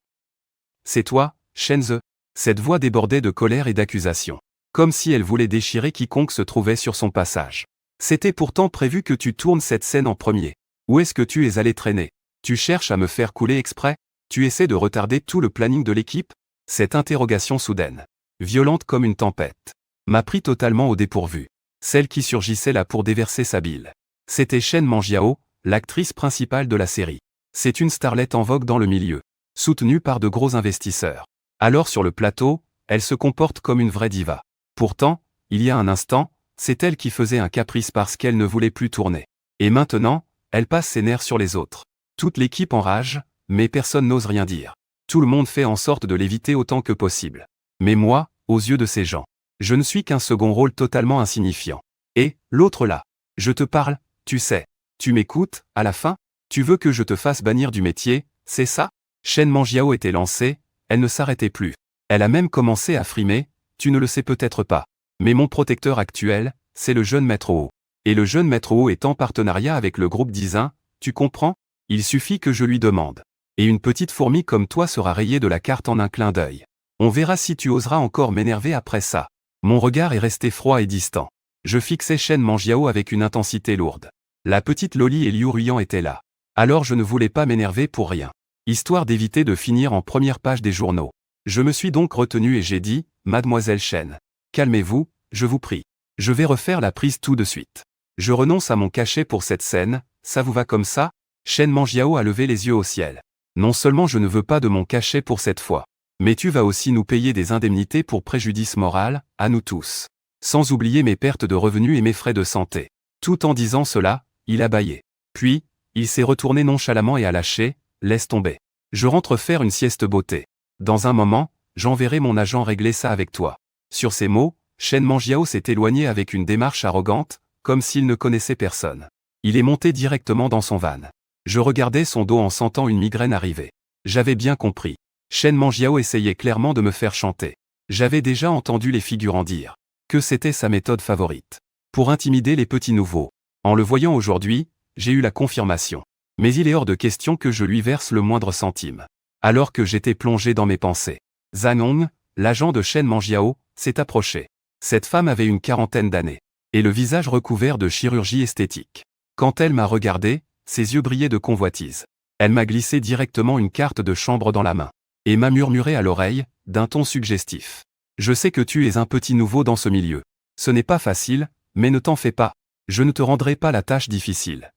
c'est toi, Shenze? Cette voix débordait de colère et d'accusation, comme si elle voulait déchirer quiconque se trouvait sur son passage. C'était pourtant prévu que tu tournes cette scène en premier. Où est-ce que tu es allé traîner? Tu cherches à me faire couler exprès? Tu essaies de retarder tout le planning de l'équipe? Cette interrogation soudaine, violente comme une tempête, m'a pris totalement au dépourvu. Celle qui surgissait là pour déverser sa bile. C'était Shen Manjiao, l'actrice principale de la série. C'est une starlette en vogue dans le milieu, soutenue par de gros investisseurs. Alors sur le plateau, elle se comporte comme une vraie diva. Pourtant, il y a un instant, c'est elle qui faisait un caprice parce qu'elle ne voulait plus tourner. Et maintenant, elle passe ses nerfs sur les autres. Toute l'équipe enrage, mais personne n'ose rien dire. Tout le monde fait en sorte de l'éviter autant que possible. Mais moi, aux yeux de ces gens, je ne suis qu'un second rôle totalement insignifiant. Et, l'autre là, je te parle, tu sais. Tu m'écoutes, à la fin? Tu veux que je te fasse bannir du métier, c'est ça? Shen Manjiao était lancée, elle ne s'arrêtait plus. Elle a même commencé à frimer, tu ne le sais peut-être pas. Mais mon protecteur actuel, c'est le jeune maître O. Et le jeune maître O est en partenariat avec le groupe d'Isin, tu comprends? Il suffit que je lui demande. Et une petite fourmi comme toi sera rayée de la carte en un clin d'œil. On verra si tu oseras encore m'énerver après ça. Mon regard est resté froid et distant. Je fixais Shen Manjiao avec une intensité lourde. La petite Loli et Liu Ruyan étaient là. Alors je ne voulais pas m'énerver pour rien. Histoire d'éviter de finir en première page des journaux. Je me suis donc retenu et j'ai dit, Mademoiselle Shen, calmez-vous, je vous prie. Je vais refaire la prise tout de suite. Je renonce à mon cachet pour cette scène, ça vous va comme ça? Shen Manjiao a levé les yeux au ciel. Non seulement je ne veux pas de mon cachet pour cette fois, mais tu vas aussi nous payer des indemnités pour préjudice moral, à nous tous. Sans oublier mes pertes de revenus et mes frais de santé. Tout en disant cela, il a bâillé. Puis, il s'est retourné nonchalamment et a lâché, laisse tomber. Je rentre faire une sieste beauté. Dans un moment, j'enverrai mon agent régler ça avec toi. Sur ces mots, Shen Manjiao s'est éloigné avec une démarche arrogante, comme s'il ne connaissait personne. Il est monté directement dans son van. Je regardais son dos en sentant une migraine arriver. J'avais bien compris. Shen Manjiao essayait clairement de me faire chanter. J'avais déjà entendu les figurants dire que c'était sa méthode favorite. Pour intimider les petits nouveaux. En le voyant aujourd'hui, j'ai eu la confirmation. Mais il est hors de question que je lui verse le moindre centime. Alors que j'étais plongé dans mes pensées. Zanong, l'agent de Shen Manjiao, s'est approché. Cette femme avait une quarantaine d'années. Et le visage recouvert de chirurgie esthétique. Quand elle m'a regardé, ses yeux brillaient de convoitise. Elle m'a glissé directement une carte de chambre dans la main. Et m'a murmuré à l'oreille, d'un ton suggestif. Je sais que tu es un petit nouveau dans ce milieu. Ce n'est pas facile, mais ne t'en fais pas. Je ne te rendrai pas la tâche difficile.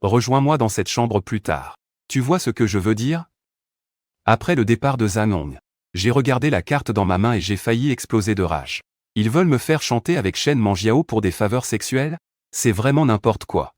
Rejoins-moi dans cette chambre plus tard. Tu vois ce que je veux dire? Après le départ de Zanong, j'ai regardé la carte dans ma main et j'ai failli exploser de rage. Ils veulent me faire chanter avec Shen Manjiao pour des faveurs sexuelles? C'est vraiment n'importe quoi.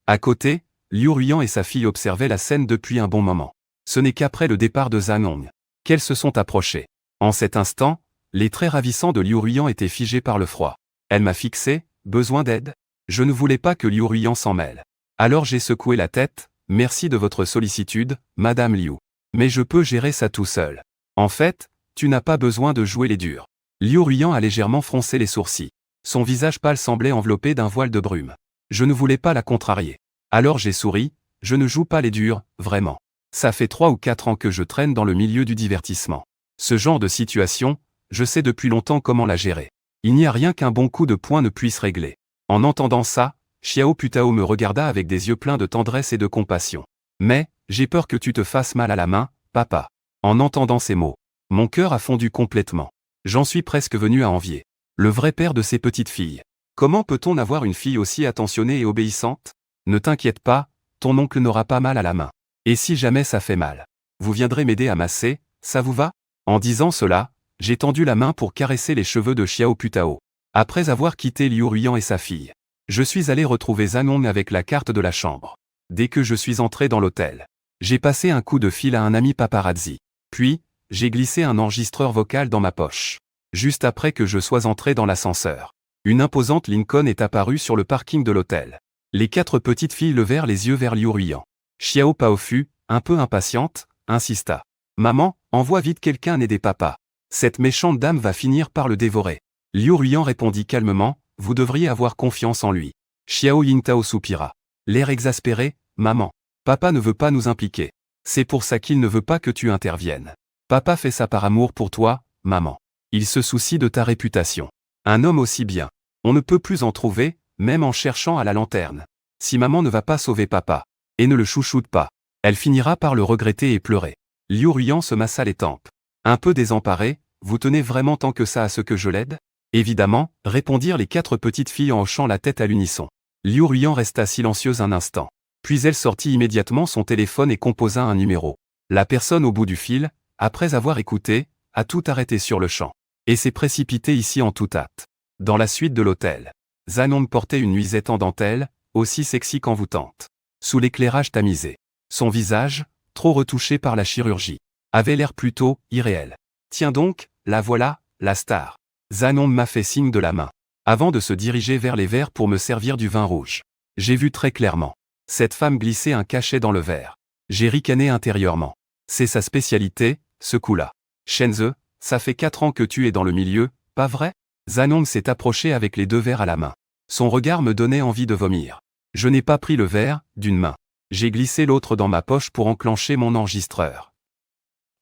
À côté, Liu Ruyan et sa fille observaient la scène depuis un bon moment. Ce n'est qu'après le départ de Zanong qu'elles se sont approchées. En cet instant, les traits ravissants de Liu Ruyan étaient figés par le froid. Elle m'a fixé, besoin d'aide? Je ne voulais pas que Liu Ruyan s'en mêle. Alors j'ai secoué la tête, merci de votre sollicitude, Madame Liu. Mais je peux gérer ça tout seul. En fait, tu n'as pas besoin de jouer les durs. Liu Ruyan a légèrement froncé les sourcils. Son visage pâle semblait enveloppé d'un voile de brume. Je ne voulais pas la contrarier. Alors j'ai souri, je ne joue pas les durs, vraiment. Ça fait 3 ou 4 ans que je traîne dans le milieu du divertissement. Ce genre de situation, je sais depuis longtemps comment la gérer. Il n'y a rien qu'un bon coup de poing ne puisse régler. En entendant ça, Xiao Putao me regarda avec des yeux pleins de tendresse et de compassion. Mais, j'ai peur que tu te fasses mal à la main, papa. En entendant ces mots, mon cœur a fondu complètement. J'en suis presque venu à envier. Le vrai père de ces petites filles. Comment peut-on avoir une fille aussi attentionnée et obéissante? Ne t'inquiète pas, ton oncle n'aura pas mal à la main. Et si jamais ça fait mal, vous viendrez m'aider à masser, ça vous va? En disant cela, j'ai tendu la main pour caresser les cheveux de Xiao Putao. Après avoir quitté Liu Ruyan et sa fille, je suis allé retrouver Zanong avec la carte de la chambre. Dès que je suis entré dans l'hôtel, j'ai passé un coup de fil à un ami paparazzi. Puis, j'ai glissé un enregistreur vocal dans ma poche. Juste après que je sois entré dans l'ascenseur, une imposante Lincoln est apparue sur le parking de l'hôtel. Les 4 petites filles levèrent les yeux vers Liu Ruyan. Xiao Paofu, un peu impatiente, insista. Maman, envoie vite quelqu'un aider papa. Cette méchante dame va finir par le dévorer. Liu Ruyan répondit calmement, vous devriez avoir confiance en lui. Xiao Yingtao soupira. L'air exaspéré, maman. Papa ne veut pas nous impliquer. C'est pour ça qu'il ne veut pas que tu interviennes. Papa fait ça par amour pour toi, maman. Il se soucie de ta réputation. Un homme aussi bien. On ne peut plus en trouver, même en cherchant à la lanterne. Si maman ne va pas sauver papa, et ne le chouchoute pas, elle finira par le regretter et pleurer. Liu Ruyan se massa les tempes. Un peu désemparé, vous tenez vraiment tant que ça à ce que je l'aide? Évidemment, répondirent les 4 petites filles en hochant la tête à l'unisson. Liu Ruyan resta silencieuse un instant. Puis elle sortit immédiatement son téléphone et composa un numéro. La personne au bout du fil, après avoir écouté, a tout arrêté sur le champ. Et s'est précipité ici en toute hâte. Dans la suite de l'hôtel. Zanong portait une nuisette en dentelle, aussi sexy qu'envoûtante. Sous l'éclairage tamisé. Son visage, trop retouché par la chirurgie, avait l'air plutôt irréel. Tiens donc, la voilà, la star. Zanong m'a fait signe de la main. Avant de se diriger vers les verres pour me servir du vin rouge. J'ai vu très clairement. Cette femme glisser un cachet dans le verre. J'ai ricané intérieurement. C'est sa spécialité, ce coup-là. Shenze, ça fait 4 ans que tu es dans le milieu, pas vrai? Zanong s'est approché avec les 2 verres à la main. Son regard me donnait envie de vomir. Je n'ai pas pris le verre, d'une main. J'ai glissé l'autre dans ma poche pour enclencher mon enregistreur.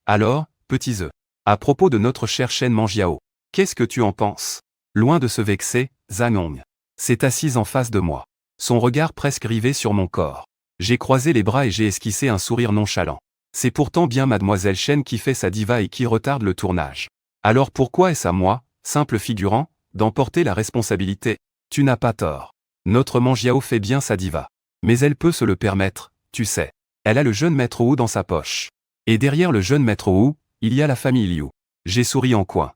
Alors, petits œufs. À propos de notre cher Shen Manjiao, qu'est-ce que tu en penses? Loin de se vexer, Zanong s'est assise en face de moi. Son regard presque rivé sur mon corps. J'ai croisé les bras et j'ai esquissé un sourire nonchalant. C'est pourtant bien mademoiselle Shen qui fait sa diva et qui retarde le tournage. Alors pourquoi est-ce à moi, simple figurant, d'en porter la responsabilité? Tu n'as pas tort. Notre Manjiao fait bien sa diva. Mais elle peut se le permettre, tu sais. Elle a le jeune maître Wu dans sa poche. Et derrière le jeune maître Wu, il y a la famille Liu. J'ai souri en coin.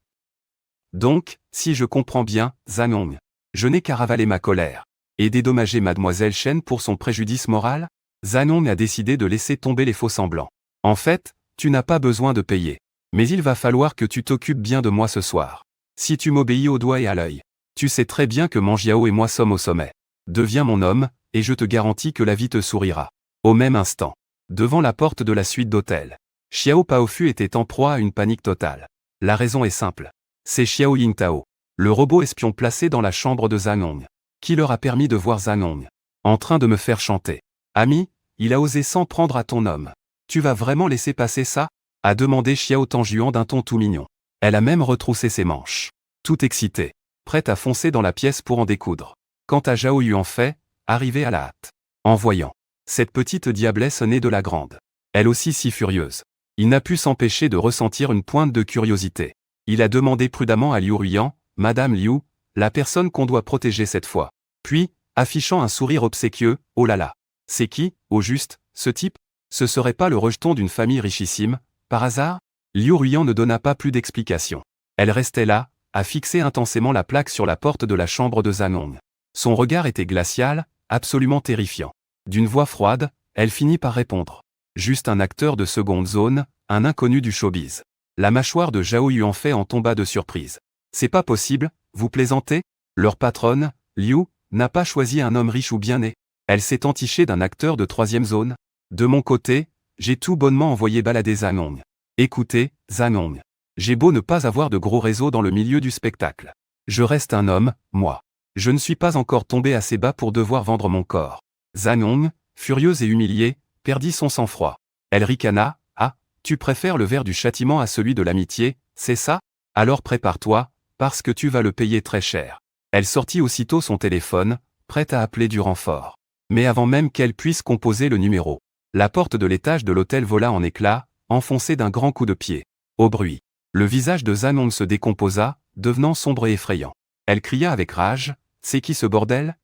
Donc, si je comprends bien, Zanong, je n'ai qu'à ravaler ma colère. Et dédommager mademoiselle Shen pour son préjudice moral? Zanong a décidé de laisser tomber les faux-semblants. En fait, tu n'as pas besoin de payer. Mais il va falloir que tu t'occupes bien de moi ce soir. Si tu m'obéis au doigt et à l'œil. Tu sais très bien que Manjiao et moi sommes au sommet. Deviens mon homme, et je te garantis que la vie te sourira. Au même instant. Devant la porte de la suite d'hôtel. Xiao Paofu était en proie à une panique totale. La raison est simple. C'est Xiao Yingtao, le robot espion placé dans la chambre de Zanong, qui leur a permis de voir Zanong en train de me faire chanter. Ami, il a osé s'en prendre à ton homme. Tu vas vraiment laisser passer ça? A demandé Xiao Tangjuan d'un ton tout mignon. Elle a même retroussé ses manches. Tout excitée, prête à foncer dans la pièce pour en découdre. Quant à Zhao Yuanfei, arrivée à la hâte. En voyant cette petite diablesse née de la grande, elle aussi si furieuse, il n'a pu s'empêcher de ressentir une pointe de curiosité. Il a demandé prudemment à Liu Ruiyan, Madame Liu, la personne qu'on doit protéger cette fois. Puis, affichant un sourire obséquieux, oh là là. C'est qui, au juste, ce type? Ce serait pas le rejeton d'une famille richissime, par hasard? Liu Ruiyan ne donna pas plus d'explications. Elle restait là, à fixer intensément la plaque sur la porte de la chambre de Zanong. Son regard était glacial, absolument terrifiant. D'une voix froide, elle finit par répondre. Juste un acteur de seconde zone, un inconnu du showbiz. La mâchoire de Zhao Yuanfei en tomba de surprise. C'est pas possible, vous plaisantez? Leur patronne, Liu, n'a pas choisi un homme riche ou bien né. Elle s'est entichée d'un acteur de 3e zone. De mon côté, j'ai tout bonnement envoyé balader Zanong. Écoutez, Zanong. J'ai beau ne pas avoir de gros réseau dans le milieu du spectacle. Je reste un homme, moi. Je ne suis pas encore tombé assez bas pour devoir vendre mon corps. Zanong, furieuse et humiliée, perdit son sang-froid. Elle ricana, ah, tu préfères le verre du châtiment à celui de l'amitié, c'est ça? Alors prépare-toi, parce que tu vas le payer très cher. Elle sortit aussitôt son téléphone, prête à appeler du renfort. Mais avant même qu'elle puisse composer le numéro, la porte de l'étage de l'hôtel vola en éclats, enfoncée d'un grand coup de pied. Au bruit, le visage de Zanong se décomposa, devenant sombre et effrayant. Elle cria avec rage, c'est qui ce bordel?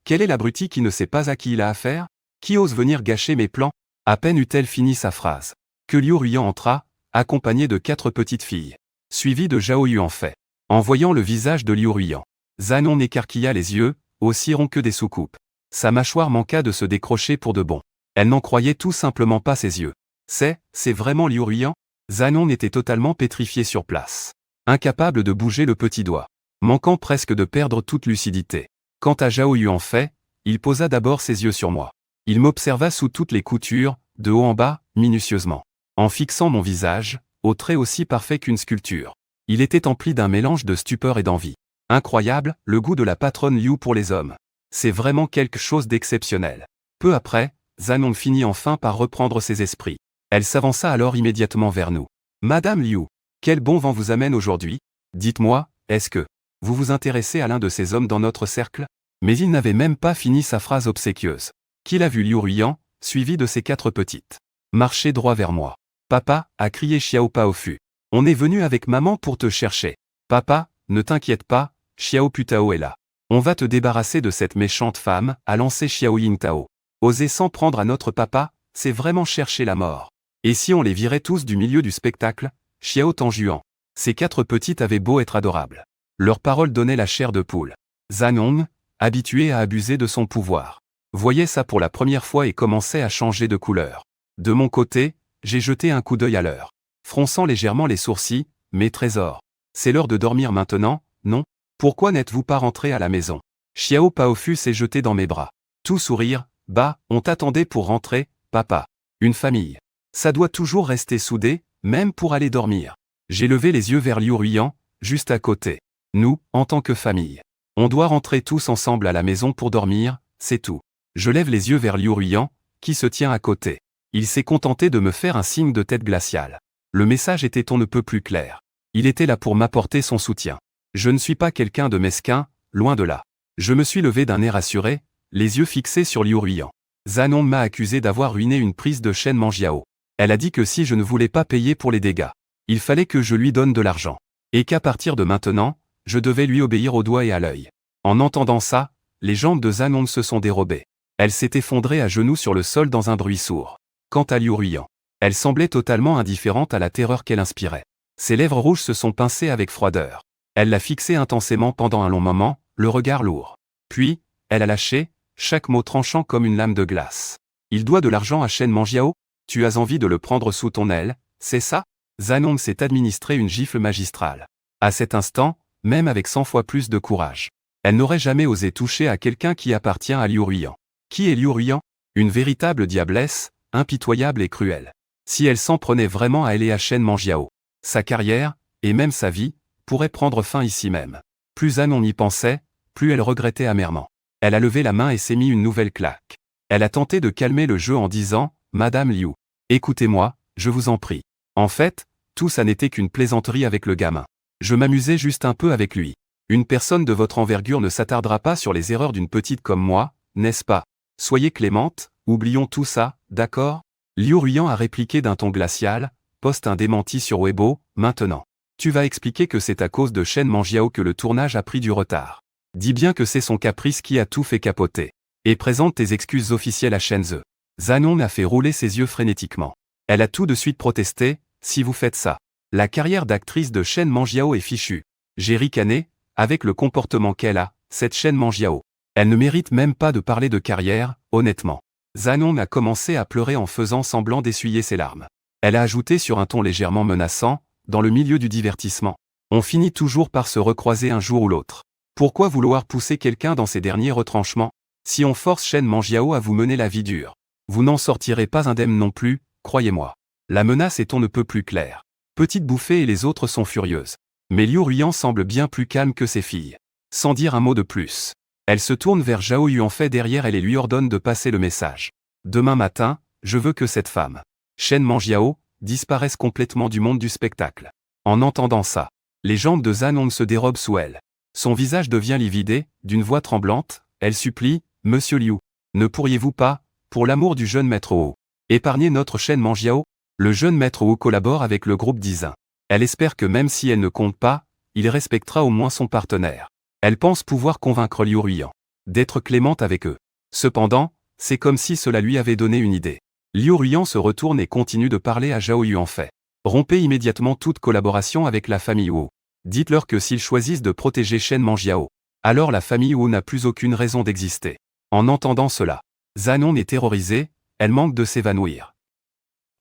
Quel est l'abruti qui ne sait pas à qui il a affaire? Qui ose venir gâcher mes plans? À peine eut-elle fini sa phrase, que Liu Ruiyan entra, accompagné de 4 petites filles, suivi de Zhao Yuanfei. En voyant le visage de Liu Ruiyan, Zanong écarquilla les yeux, aussi ronds que des soucoupes. Sa mâchoire manqua de se décrocher pour de bon. Elle n'en croyait tout simplement pas ses yeux. C'est vraiment Liu Ruiyan? Zanong était totalement pétrifié sur place. Incapable de bouger le petit doigt. Manquant presque de perdre toute lucidité. Quant à Zhao Yuanfei, il posa d'abord ses yeux sur moi. Il m'observa sous toutes les coutures, de haut en bas, minutieusement. En fixant mon visage, au trait aussi parfait qu'une sculpture. Il était empli d'un mélange de stupeur et d'envie. Incroyable, le goût de la patronne Liu pour les hommes. C'est vraiment quelque chose d'exceptionnel. Peu après, Zanong finit enfin par reprendre ses esprits. Elle s'avança alors immédiatement vers nous. Madame Liu, quel bon vent vous amène aujourd'hui? Dites-moi, est-ce que vous vous intéressez à l'un de ces hommes dans notre cercle? Mais il n'avait même pas fini sa phrase obséquieuse. Qu'il a vu Liu Ruiyan, suivi de ses 4 petites. Marcher droit vers moi. Papa, a crié Xiao Paofu. On est venu avec maman pour te chercher. Papa, ne t'inquiète pas, Xiao Putao est là. On va te débarrasser de cette méchante femme, a lancé Xiao Yingtao. Oser s'en prendre à notre papa, c'est vraiment chercher la mort. Et si on les virait tous du milieu du spectacle, Xiao Tangjuan. Ces 4 petites avaient beau être adorables. Leurs paroles donnaient la chair de poule. Zanong, habitué à abuser de son pouvoir, voyait ça pour la première fois et commençait à changer de couleur. De mon côté, j'ai jeté un coup d'œil à l'heure, fronçant légèrement les sourcils. Mes trésors, c'est l'heure de dormir maintenant, non? Pourquoi n'êtes-vous pas rentré à la maison? Xiao Paofu s'est jeté dans mes bras. Tout sourire, bah, on t'attendait pour rentrer, papa. Une famille. Ça doit toujours rester soudé, même pour aller dormir. J'ai levé les yeux vers Liu Ruiyan, juste à côté. Nous, en tant que famille, on doit rentrer tous ensemble à la maison pour dormir, c'est tout. Je lève les yeux vers Liu Ruiyan, qui se tient à côté. Il s'est contenté de me faire un signe de tête glaciale. Le message était on ne peut plus clair. Il était là pour m'apporter son soutien. Je ne suis pas quelqu'un de mesquin, loin de là. Je me suis levé d'un air assuré, les yeux fixés sur Liu Ruiyan. Zanong m'a accusé d'avoir ruiné une prise de Shen Manjiao. Elle a dit que si je ne voulais pas payer pour les dégâts, il fallait que je lui donne de l'argent. Et qu'à partir de maintenant, je devais lui obéir au doigt et à l'œil. En entendant ça, les jambes de Zanong se sont dérobées. Elle s'est effondrée à genoux sur le sol dans un bruit sourd. Quant à Liu Ruiyan, elle semblait totalement indifférente à la terreur qu'elle inspirait. Ses lèvres rouges se sont pincées avec froideur. Elle l'a fixé intensément pendant un long moment, le regard lourd. Puis, elle a lâché, chaque mot tranchant comme une lame de glace. Il doit de l'argent à Shen Manjiao? Tu as envie de le prendre sous ton aile, c'est ça? Zanong s'est administré une gifle magistrale. À cet instant, même avec 100 fois plus de courage, elle n'aurait jamais osé toucher à quelqu'un qui appartient à Liu Ruiyan. Qui est Liu Ruiyan? Une véritable diablesse, impitoyable et cruelle. Si elle s'en prenait vraiment à elle et à Shen Manjiao, sa carrière, et même sa vie, pourraient prendre fin ici même. Plus Zanong y pensait, plus elle regrettait amèrement. Elle a levé la main et s'est mis une nouvelle claque. Elle a tenté de calmer le jeu en disant « Madame Liu, écoutez-moi, je vous en prie. En fait, tout ça n'était qu'une plaisanterie avec le gamin. Je m'amusais juste un peu avec lui. Une personne de votre envergure ne s'attardera pas sur les erreurs d'une petite comme moi, n'est-ce pas? Soyez clémente, oublions tout ça, d'accord ?» Liu Ruiyan a répliqué d'un ton glacial, poste un démenti sur Weibo, maintenant. Tu vas expliquer que c'est à cause de Shen Manjiao que le tournage a pris du retard. Dis bien que c'est son caprice qui a tout fait capoter. Et présente tes excuses officielles à Shenzhe. Zanong a fait rouler ses yeux frénétiquement. Elle a tout de suite protesté, si vous faites ça. La carrière d'actrice de Shen Manjiao est fichue. J'ai ricané, avec le comportement qu'elle a, cette Shen Manjiao. Elle ne mérite même pas de parler de carrière, honnêtement. Zanong a commencé à pleurer en faisant semblant d'essuyer ses larmes. Elle a ajouté sur un ton légèrement menaçant, dans le milieu du divertissement. On finit toujours par se recroiser un jour ou l'autre. Pourquoi vouloir pousser quelqu'un dans ses derniers retranchements? Si on force Shen Manjiao à vous mener la vie dure, vous n'en sortirez pas indemne non plus, croyez-moi. La menace est on ne peut plus claire. Petite Bouffée et les autres sont furieuses. Mais Liu Ruiyan semble bien plus calme que ses filles. Sans dire un mot de plus. Elle se tourne vers Zhao Yuanfei derrière elle et lui ordonne de passer le message. Demain matin, je veux que cette femme, Shen Manjiao, disparaisse complètement du monde du spectacle. En entendant ça, les jambes de Zanong se dérobent sous elle. Son visage devient lividé, d'une voix tremblante, elle supplie, « Monsieur Liu, ne pourriez-vous pas, pour l'amour du jeune maître Wu, épargner notre Shen Manjiao ?» Le jeune maître Wu collabore avec le groupe d'Izin. Elle espère que même si elle ne compte pas, il respectera au moins son partenaire. Elle pense pouvoir convaincre Liu Ruiyan d'être clémente avec eux. Cependant, c'est comme si cela lui avait donné une idée. Liu Ruiyan se retourne et continue de parler à Zhao Yuanfei. Rompez immédiatement toute collaboration avec la famille Wu. Dites-leur que s'ils choisissent de protéger Shen Manjiao, alors la famille Wu n'a plus aucune raison d'exister. En entendant cela, Zanong est terrorisée, elle manque de s'évanouir.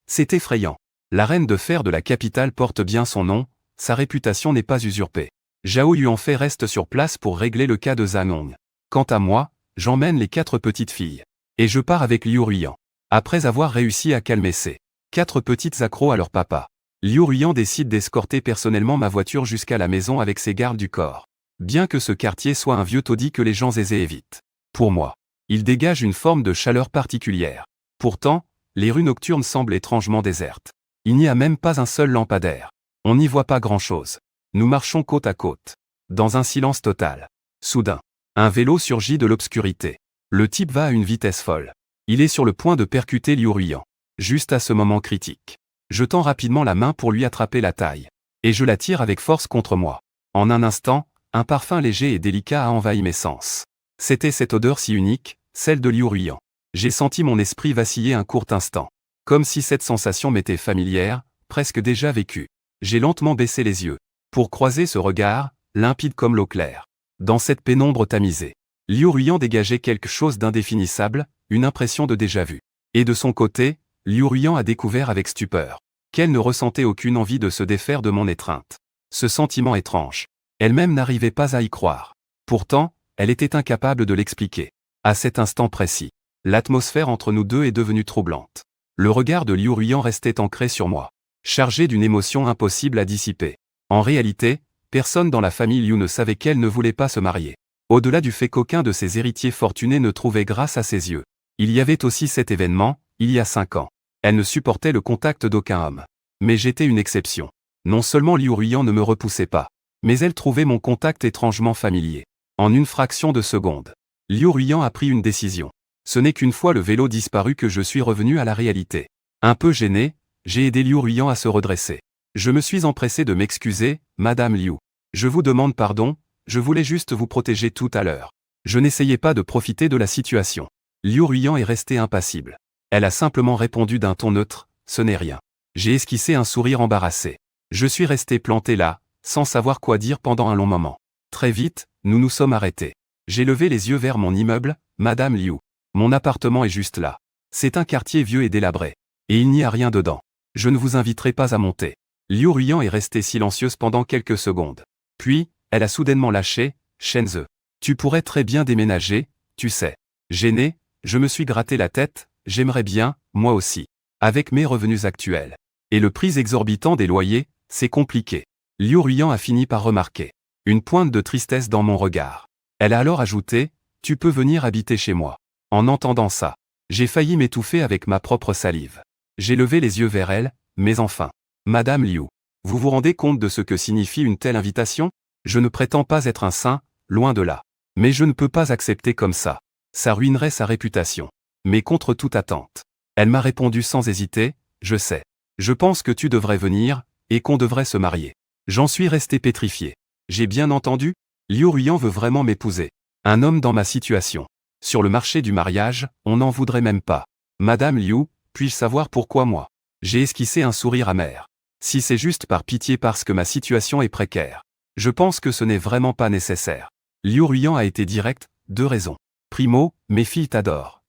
C'est effrayant. La reine de fer de la capitale porte bien son nom, sa réputation n'est pas usurpée. Zhao Yuanfei reste sur place pour régler le cas de Zanong. Quant à moi, j'emmène les 4 petites filles. Et je pars avec Liu Ruiyan. Après avoir réussi à calmer ces 4 petites accros à leur papa, Liu Ruiyan décide d'escorter personnellement ma voiture jusqu'à la maison avec ses gardes du corps. Bien que ce quartier soit un vieux taudis que les gens aisés évitent. Pour moi, il dégage une forme de chaleur particulière. Pourtant, les rues nocturnes semblent étrangement désertes. Il n'y a même pas un seul lampadaire. On n'y voit pas grand-chose. Nous marchons côte à côte. Dans un silence total. Soudain, un vélo surgit de l'obscurité. Le type va à une vitesse folle. Il est sur le point de percuter Liu Ruiyan. Juste à ce moment critique. Je tends rapidement la main pour lui attraper la taille. Et je la tire avec force contre moi. En un instant, un parfum léger et délicat a envahi mes sens. C'était cette odeur si unique, celle de Liu Ruiyan. J'ai senti mon esprit vaciller un court instant. Comme si cette sensation m'était familière, presque déjà vécue. J'ai lentement baissé les yeux, pour croiser ce regard, limpide comme l'eau claire. Dans cette pénombre tamisée, Liu Ruyan dégageait quelque chose d'indéfinissable, une impression de déjà-vu. Et de son côté, Liu Ruyan a découvert avec stupeur qu'elle ne ressentait aucune envie de se défaire de mon étreinte. Ce sentiment étrange. Elle-même n'arrivait pas à y croire. Pourtant, elle était incapable de l'expliquer. À cet instant précis, l'atmosphère entre nous deux est devenue troublante. Le regard de Liu Ruyan restait ancré sur moi, chargé d'une émotion impossible à dissiper. En réalité, personne dans la famille Liu ne savait qu'elle ne voulait pas se marier. Au-delà du fait qu'aucun de ses héritiers fortunés ne trouvait grâce à ses yeux. Il y avait aussi cet événement, il y a 5 ans. Elle ne supportait le contact d'aucun homme. Mais j'étais une exception. Non seulement Liu Ruyan ne me repoussait pas, mais elle trouvait mon contact étrangement familier. En une fraction de seconde, Liu Ruyan a pris une décision. Ce n'est qu'une fois le vélo disparu que je suis revenu à la réalité. Un peu gêné, j'ai aidé Liu Ruyan à se redresser. Je me suis empressé de m'excuser, Madame Liu. Je vous demande pardon, je voulais juste vous protéger tout à l'heure. Je n'essayais pas de profiter de la situation. Liu Ruyan est restée impassible. Elle a simplement répondu d'un ton neutre, ce n'est rien. J'ai esquissé un sourire embarrassé. Je suis resté planté là, sans savoir quoi dire pendant un long moment. Très vite, nous nous sommes arrêtés. J'ai levé les yeux vers mon immeuble, Madame Liu. Mon appartement est juste là. C'est un quartier vieux et délabré. Et il n'y a rien dedans. Je ne vous inviterai pas à monter. Liu Ruyan est restée silencieuse pendant quelques secondes. Puis, elle a soudainement lâché, Shenzhe. Tu pourrais très bien déménager, tu sais. Gêné, je me suis gratté la tête, j'aimerais bien, moi aussi. Avec mes revenus actuels. Et le prix exorbitant des loyers, c'est compliqué. Liu Ruyan a fini par remarquer une pointe de tristesse dans mon regard. Elle a alors ajouté, tu peux venir habiter chez moi. En entendant ça, j'ai failli m'étouffer avec ma propre salive. J'ai levé les yeux vers elle, mais enfin. Madame Liu, vous vous rendez compte de ce que signifie une telle invitation? Je ne prétends pas être un saint, loin de là. Mais je ne peux pas accepter comme ça. Ça ruinerait sa réputation. Mais contre toute attente. Elle m'a répondu sans hésiter, je sais. Je pense que tu devrais venir, et qu'on devrait se marier. J'en suis resté pétrifié. J'ai bien entendu? Liu Ruyan veut vraiment m'épouser. Un homme dans ma situation. Sur le marché du mariage, on n'en voudrait même pas. Madame Liu, puis-je savoir pourquoi moi? J'ai esquissé un sourire amer. Si c'est juste par pitié parce que ma situation est précaire. Je pense que ce n'est vraiment pas nécessaire. Liu Ruyan a été direct, 2 raisons. Primo, mes filles t'adorent.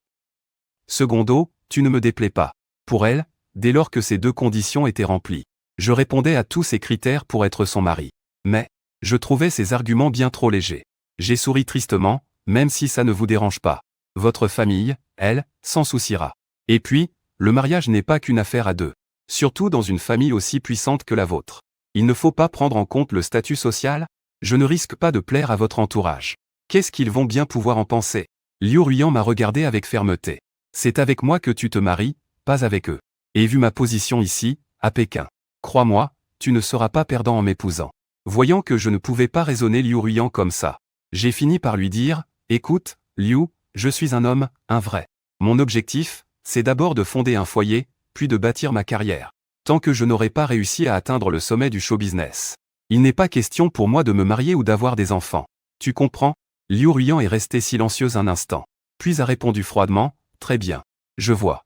Secondo, tu ne me déplais pas. Pour elle, dès lors que ces 2 conditions étaient remplies, je répondais à tous ces critères pour être son mari. Mais, je trouvais ces arguments bien trop légers. J'ai souri tristement, même si ça ne vous dérange pas. Votre famille, elle, s'en souciera. Et puis, le mariage n'est pas qu'une affaire à 2. Surtout dans une famille aussi puissante que la vôtre. Il ne faut pas prendre en compte le statut social. Je ne risque pas de plaire à votre entourage. Qu'est-ce qu'ils vont bien pouvoir en penser? Liu Ruyan m'a regardé avec fermeté. C'est avec moi que tu te maries, pas avec eux. Et vu ma position ici, à Pékin, crois-moi, tu ne seras pas perdant en m'épousant. Voyant que je ne pouvais pas raisonner Liu Ruyan comme ça, j'ai fini par lui dire, écoute, Liu, je suis un homme, un vrai. Mon objectif, c'est d'abord de fonder un foyer, puis de bâtir ma carrière. Tant que je n'aurai pas réussi à atteindre le sommet du show business. Il n'est pas question pour moi de me marier ou d'avoir des enfants. Tu comprends? Liu Ruyan est restée silencieuse un instant. Puis a répondu froidement, très bien. Je vois.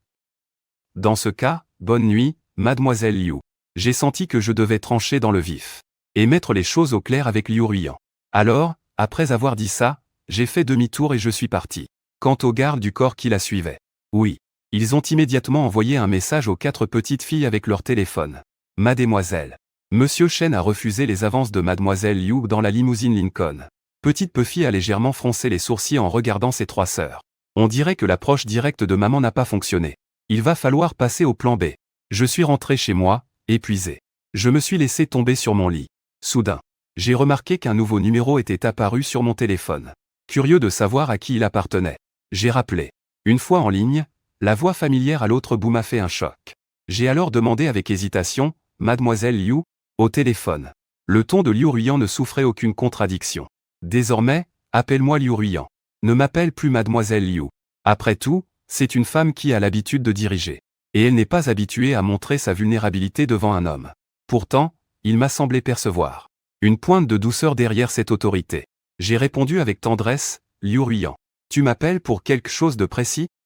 Dans ce cas, bonne nuit, mademoiselle Liu. J'ai senti que je devais trancher dans le vif. Et mettre les choses au clair avec Liu Ruyan. Alors, après avoir dit ça, j'ai fait demi-tour et je suis parti. Quant aux gardes du corps qui la suivaient. Oui. Ils ont immédiatement envoyé un message aux 4 petites filles avec leur téléphone. Mademoiselle. Monsieur Chen a refusé les avances de mademoiselle Liu dans la limousine Lincoln. Petite Puffy a légèrement froncé les sourcils en regardant ses 3 sœurs. On dirait que l'approche directe de maman n'a pas fonctionné. Il va falloir passer au plan B. Je suis rentré chez moi, épuisé. Je me suis laissé tomber sur mon lit. Soudain, j'ai remarqué qu'un nouveau numéro était apparu sur mon téléphone. Curieux de savoir à qui il appartenait. J'ai rappelé. Une fois en ligne, la voix familière à l'autre bout m'a fait un choc. J'ai alors demandé avec hésitation, Mademoiselle Liu, au téléphone. Le ton de Liu Ruyan ne souffrait aucune contradiction. Désormais, appelle-moi Liu Ruyan. Ne m'appelle plus Mademoiselle Liu. Après tout, c'est une femme qui a l'habitude de diriger. Et elle n'est pas habituée à montrer sa vulnérabilité devant un homme. Pourtant, il m'a semblé percevoir une pointe de douceur derrière cette autorité. J'ai répondu avec tendresse, Liu Ruyan. Tu m'appelles pour quelque chose de précis?